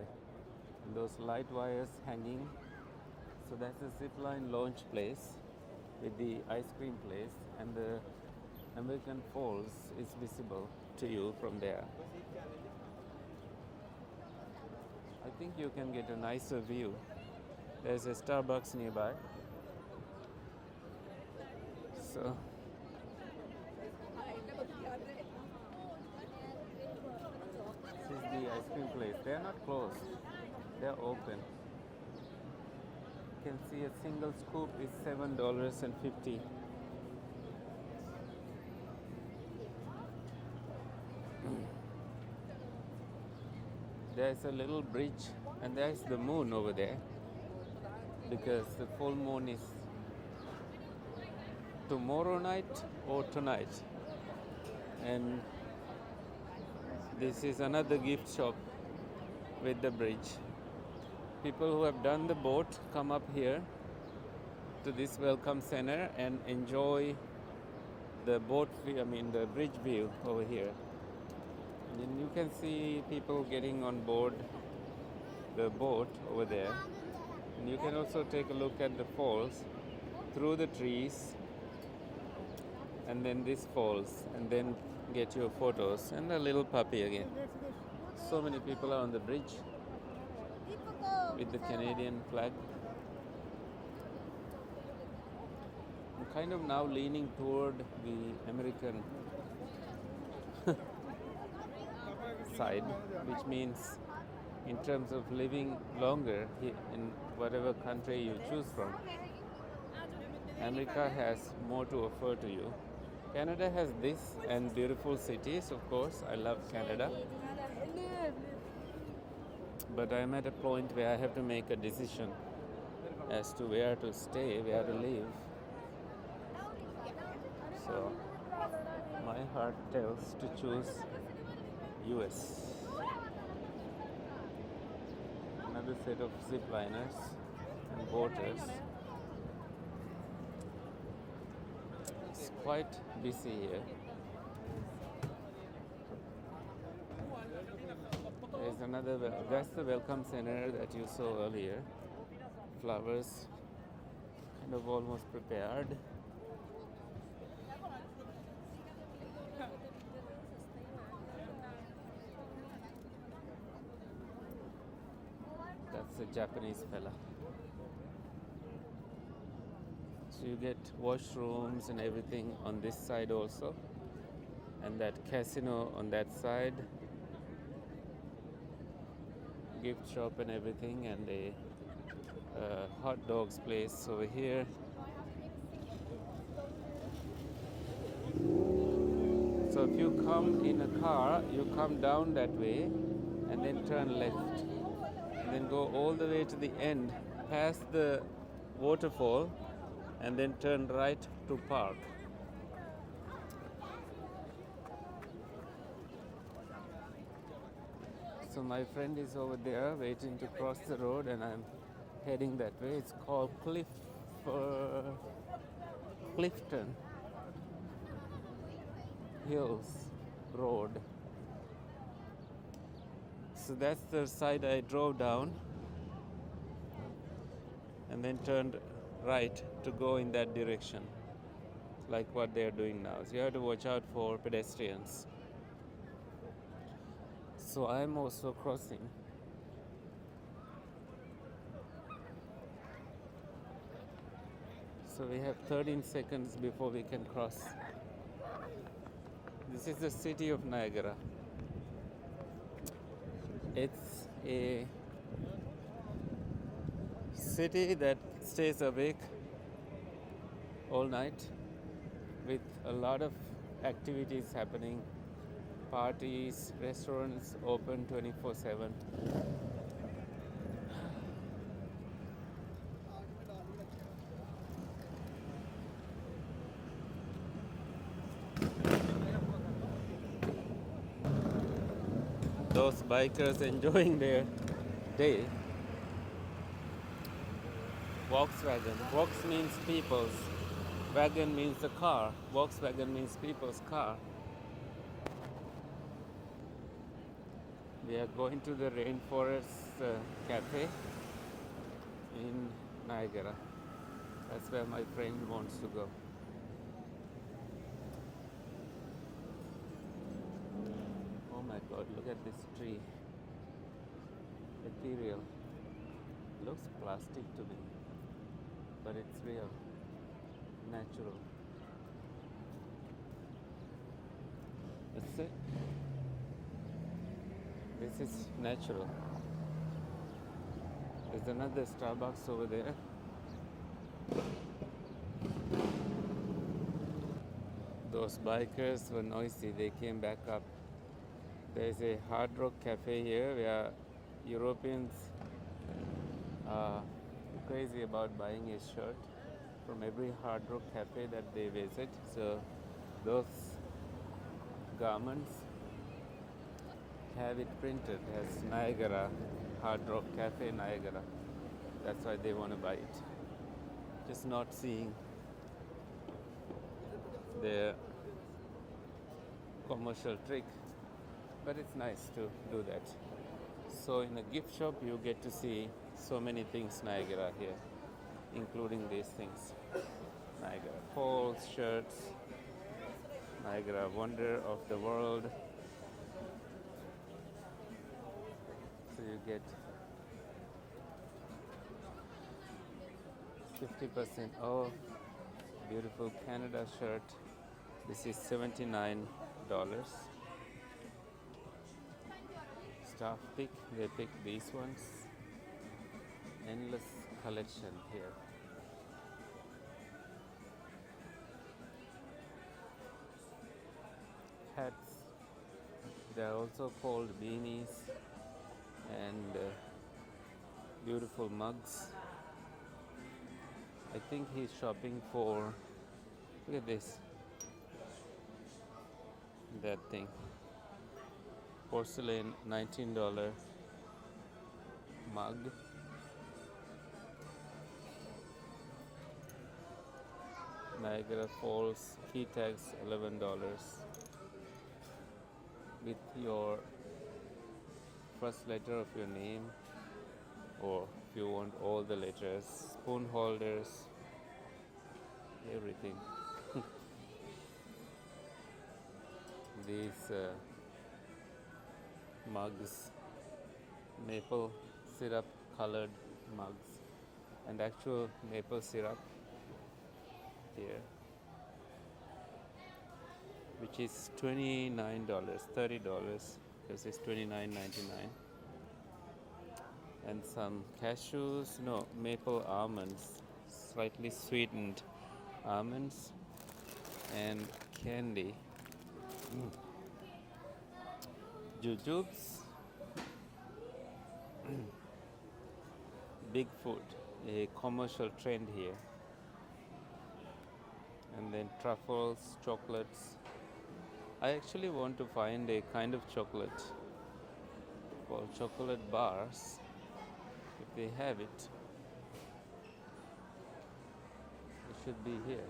and those light wires hanging. So that's the zip line launch place with the ice cream place and the American Falls is visible to you from there. I think you can get a nicer view. There's a Starbucks nearby. So this is the ice cream place. They're not closed. They're open. You can see a single scoop is $7.50. There's a little bridge and there's the moon over there because the full moon is tomorrow night or tonight. And this is another gift shop with the bridge. People who have done the boat come up here to this welcome center and enjoy the boat view, the bridge view over here. And you can see people getting on board the boat over there. And you can also take a look at the falls through the trees, and then this falls, and then get your photos. And a little puppy again. So many people are on the bridge with the Canadian flag. I'm kind of now leaning toward the American side, which means in terms of living longer in whatever country you choose from, America has more to offer to you. Canada has this and beautiful cities, of course. I love Canada. But I'm at a point where I have to make a decision as to where to stay, where to live. So my heart tells to choose US. Another set of zip liners and boaters. It's quite busy here. There's another, that's the welcome center that you saw earlier. Flowers kind of almost prepared. That's a Japanese fella. So you get washrooms and everything on this side also. And that casino on that side. Gift shop and everything, and a hot dogs place over here. So if you come in a car, you come down that way and then turn left. And then go all the way to the end, past the waterfall, and then turn right to park. So my friend is over there waiting to cross the road, and I'm heading that way. It's called Clifton Hills Road. So that's the side I drove down and then turned right to go in that direction, like what they're doing now. So you have to watch out for pedestrians. So I'm also crossing. So we have 13 seconds before we can cross. This is the city of Niagara. It's a city that stays awake all night with a lot of activities happening. Parties, restaurants open 24/7. Those bikers enjoying their day. Volkswagen. Vox means people's. Wagon means the car. Volkswagen means people's car. We are going to the Rainforest Cafe in Niagara. That's where my friend wants to go. God, look at this tree. Ethereal. Looks plastic to me, but it's real, natural. That's it. This is natural. There's another Starbucks over there. Those bikers were noisy, they came back up. There's a Hard Rock cafe here where Europeans are crazy about buying a shirt from every Hard Rock cafe that they visit. So those garments have it printed as Niagara, Hard Rock Cafe Niagara. That's why they want to buy it. Just not seeing their commercial trick, but it's nice to do that. So in a gift shop you get to see so many things Niagara here, including these things. Niagara Falls shirts, Niagara Wonder of the World. So you get 50% off. Beautiful Canada shirt. This is $79. Staff pick, they pick these ones. Endless collection here. Hats, they are also called beanies, and beautiful mugs. I think he's shopping for, look at this, that thing, porcelain $19 mug. Niagara Falls key tags $11 with your first letter of your name, or if you want all the letters, spoon holders, everything. These mugs, maple syrup colored mugs, and actual maple syrup here, which is $29, $30. This is $29.99. And some cashews, no, maple almonds, slightly sweetened almonds, and candy. Jujubes, Bigfoot, a commercial trend here. And then truffles, chocolates. I actually want to find a kind of chocolate called chocolate bars. If they have it, it should be here.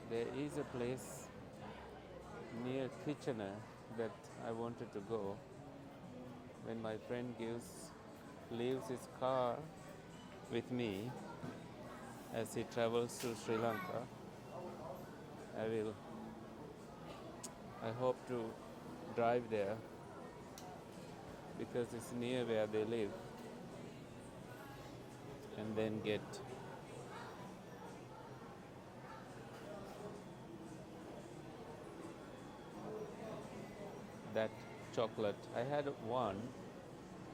There is a place near Kitchener that I wanted to go. When my friend leaves his car with me as he travels to Sri Lanka, I hope to drive there because it's near where they live, and then get that chocolate. I had one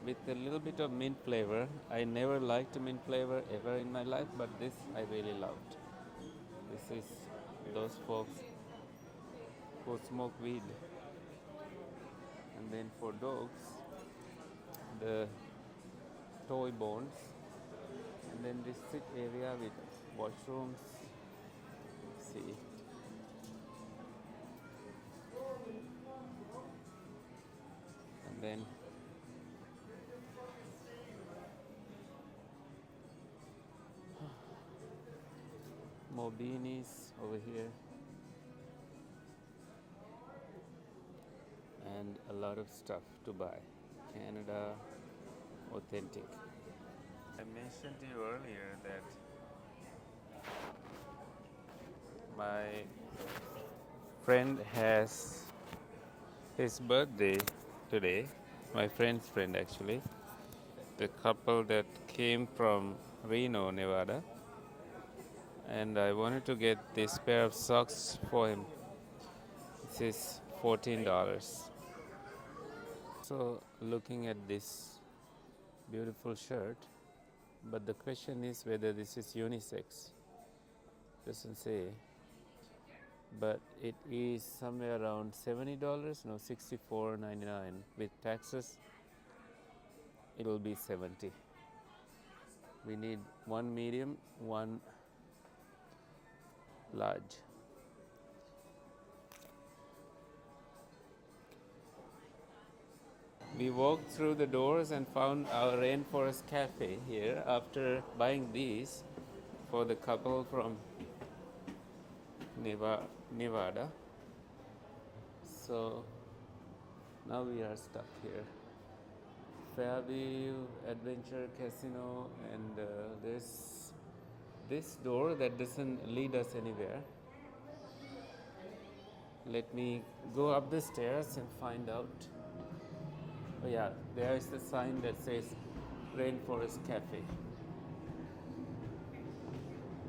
with a little bit of mint flavor. I never liked mint flavor ever in my life, but this I really loved. This is those folks who smoke weed. And then for dogs, the toy bones, and then this sit area with washrooms. See, and then more beanies over here, and a lot of stuff to buy. Canada authentic. I mentioned to you earlier that my friend has his birthday today. My friend's friend, actually. The couple that came from Reno, Nevada. And I wanted to get this pair of socks for him. This is $14. So, looking at this beautiful shirt, but the question is whether this is unisex. Doesn't say, but it is somewhere around $70. No, $64.99 with taxes. It will be 70. We need one medium, one large. We walked through the doors and found our rainforest cafe here after buying these for the couple from Nevada. So now we are stuck here. Fairview Adventure Casino, and there's this door that doesn't lead us anywhere. Let me go up the stairs and find out. Oh yeah, there is the sign that says Rainforest Cafe.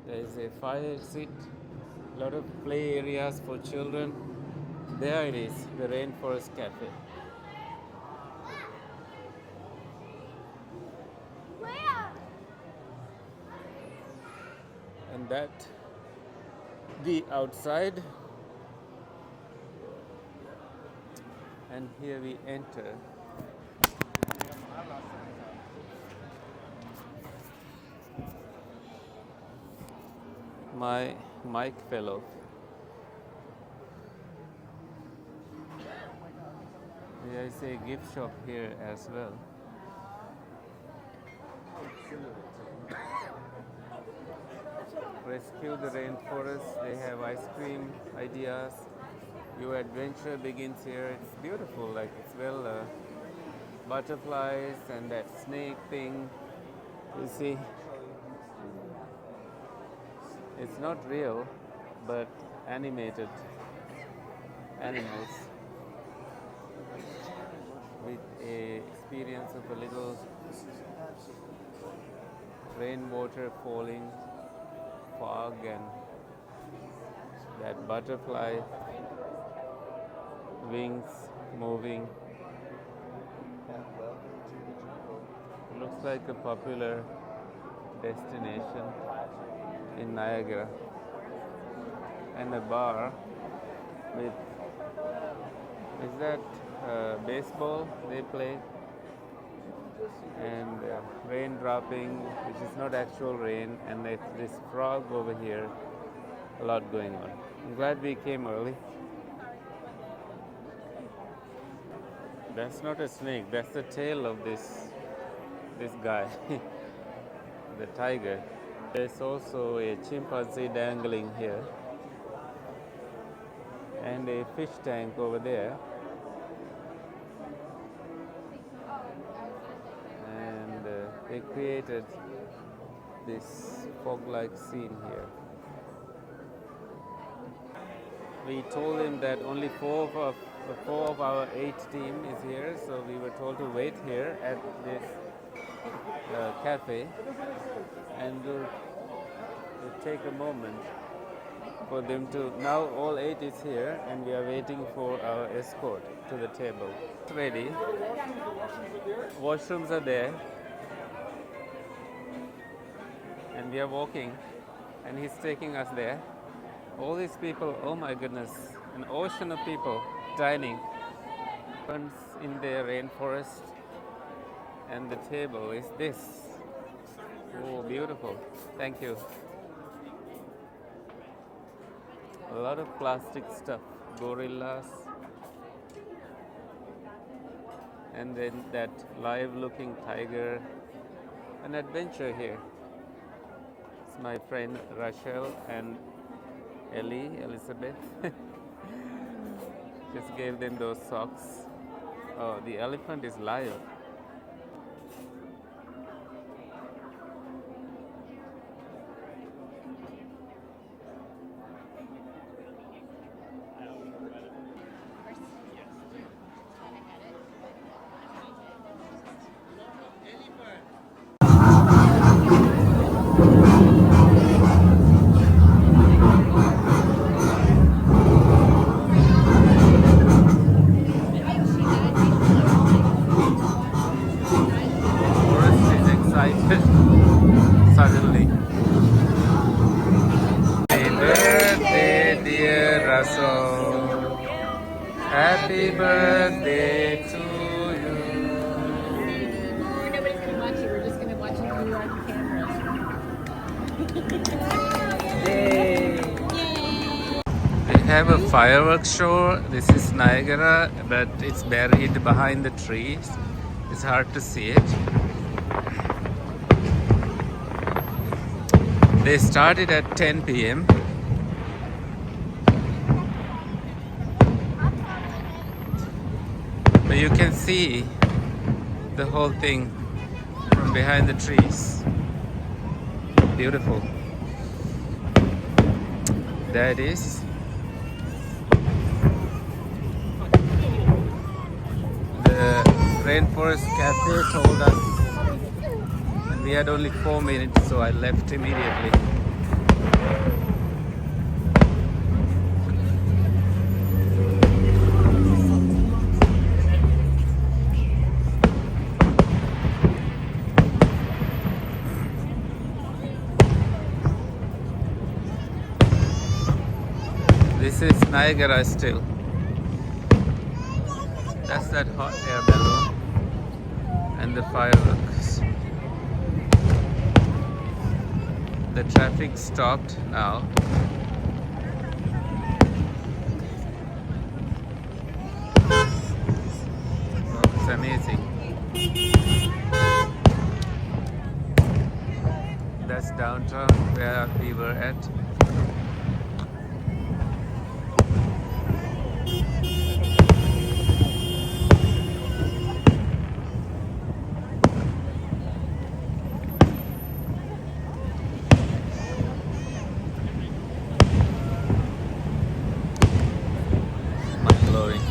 There is a fire exit, a lot of play areas for children. There it is, the Rainforest Cafe. Where? And that, the outside. And here we enter. My mic fell off. There is a gift shop here as well. Rescue the rainforest. They have ice cream ideas. Your adventure begins here. It's beautiful. Like it's well butterflies and that snake thing. You see, it's not real, but animated animals with a experience of a little rainwater falling, fog, and that butterfly wings moving. Looks like a popular destination in Niagara, and a bar with, is that baseball they play, and rain dropping, which is not actual rain, and this frog over here. A lot going on. I'm glad we came early. That's not a snake, that's the tail of this guy, the tiger. There's also a chimpanzee dangling here, and a fish tank over there, and they created this fog-like scene here. We told him that only four of our 8 team is here, so we were told to wait here at this cafe, and we'll take a moment for them to. Now all 8 is here, and we are waiting for our escort to the table. It's ready. Washrooms are there, and we are walking, and he's taking us there. All these people, oh my goodness, an ocean of people dining in the rainforest, and the table is this. Oh, beautiful. Thank you. A lot of plastic stuff, gorillas, and then that live-looking tiger. An adventure here. It's my friend Rachel and Elizabeth. Just gave them those socks. Oh, the elephant is live. suddenly. Happy birthday, dear Russell. Happy birthday to you. Nobody's gonna watch you. We're just gonna watch you through our cameras. Yay! We have a fireworks show. This is Niagara, but it's buried behind the trees. It's hard to see it. They started at 10 p.m. But you can see the whole thing from behind the trees. Beautiful. There it is. The Rainforest Cafe told us, and we had only 4 minutes, so I left immediately. This is Niagara still. That's that hot air balloon and the fireworks. The traffic stopped now. Oh, it's amazing. That's downtown where we were at. Mind-blowing.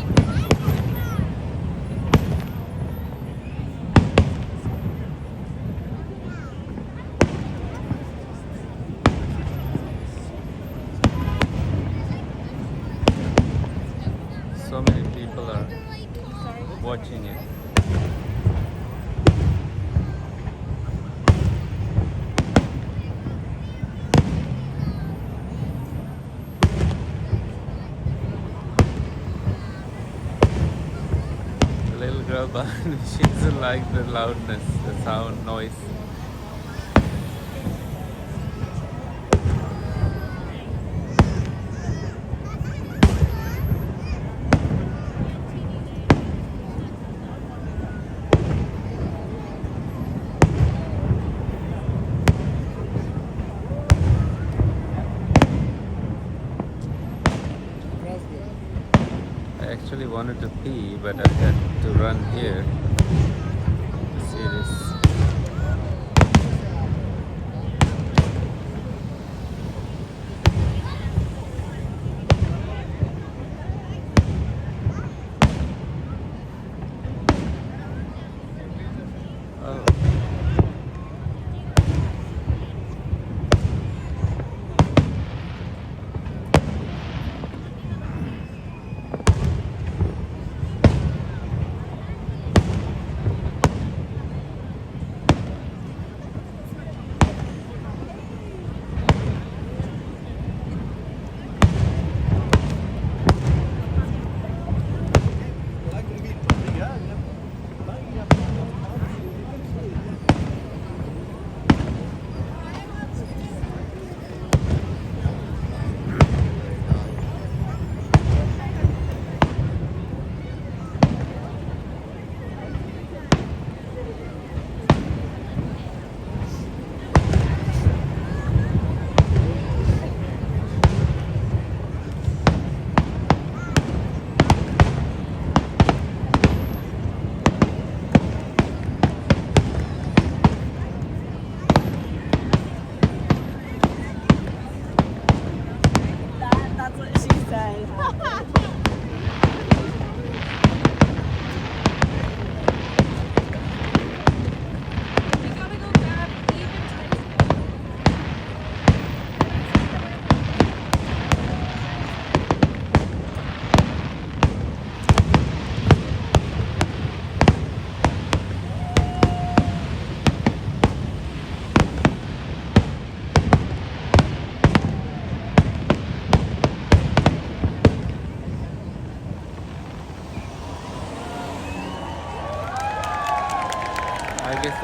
So many people are watching it. The little girl behind me, she doesn't like the loudness, the sound, noise. I actually wanted to pee, but I had to run here to see this. Oh.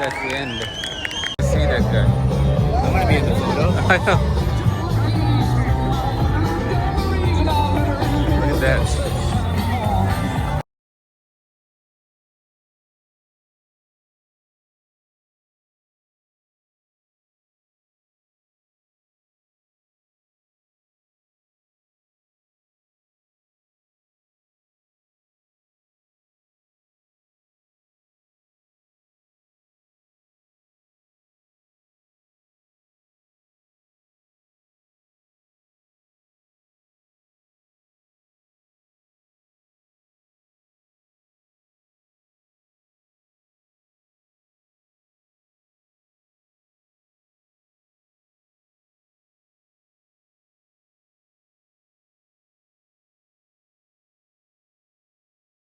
at the end. See that guy? I'm gonna be in the photo. I know. Look at that.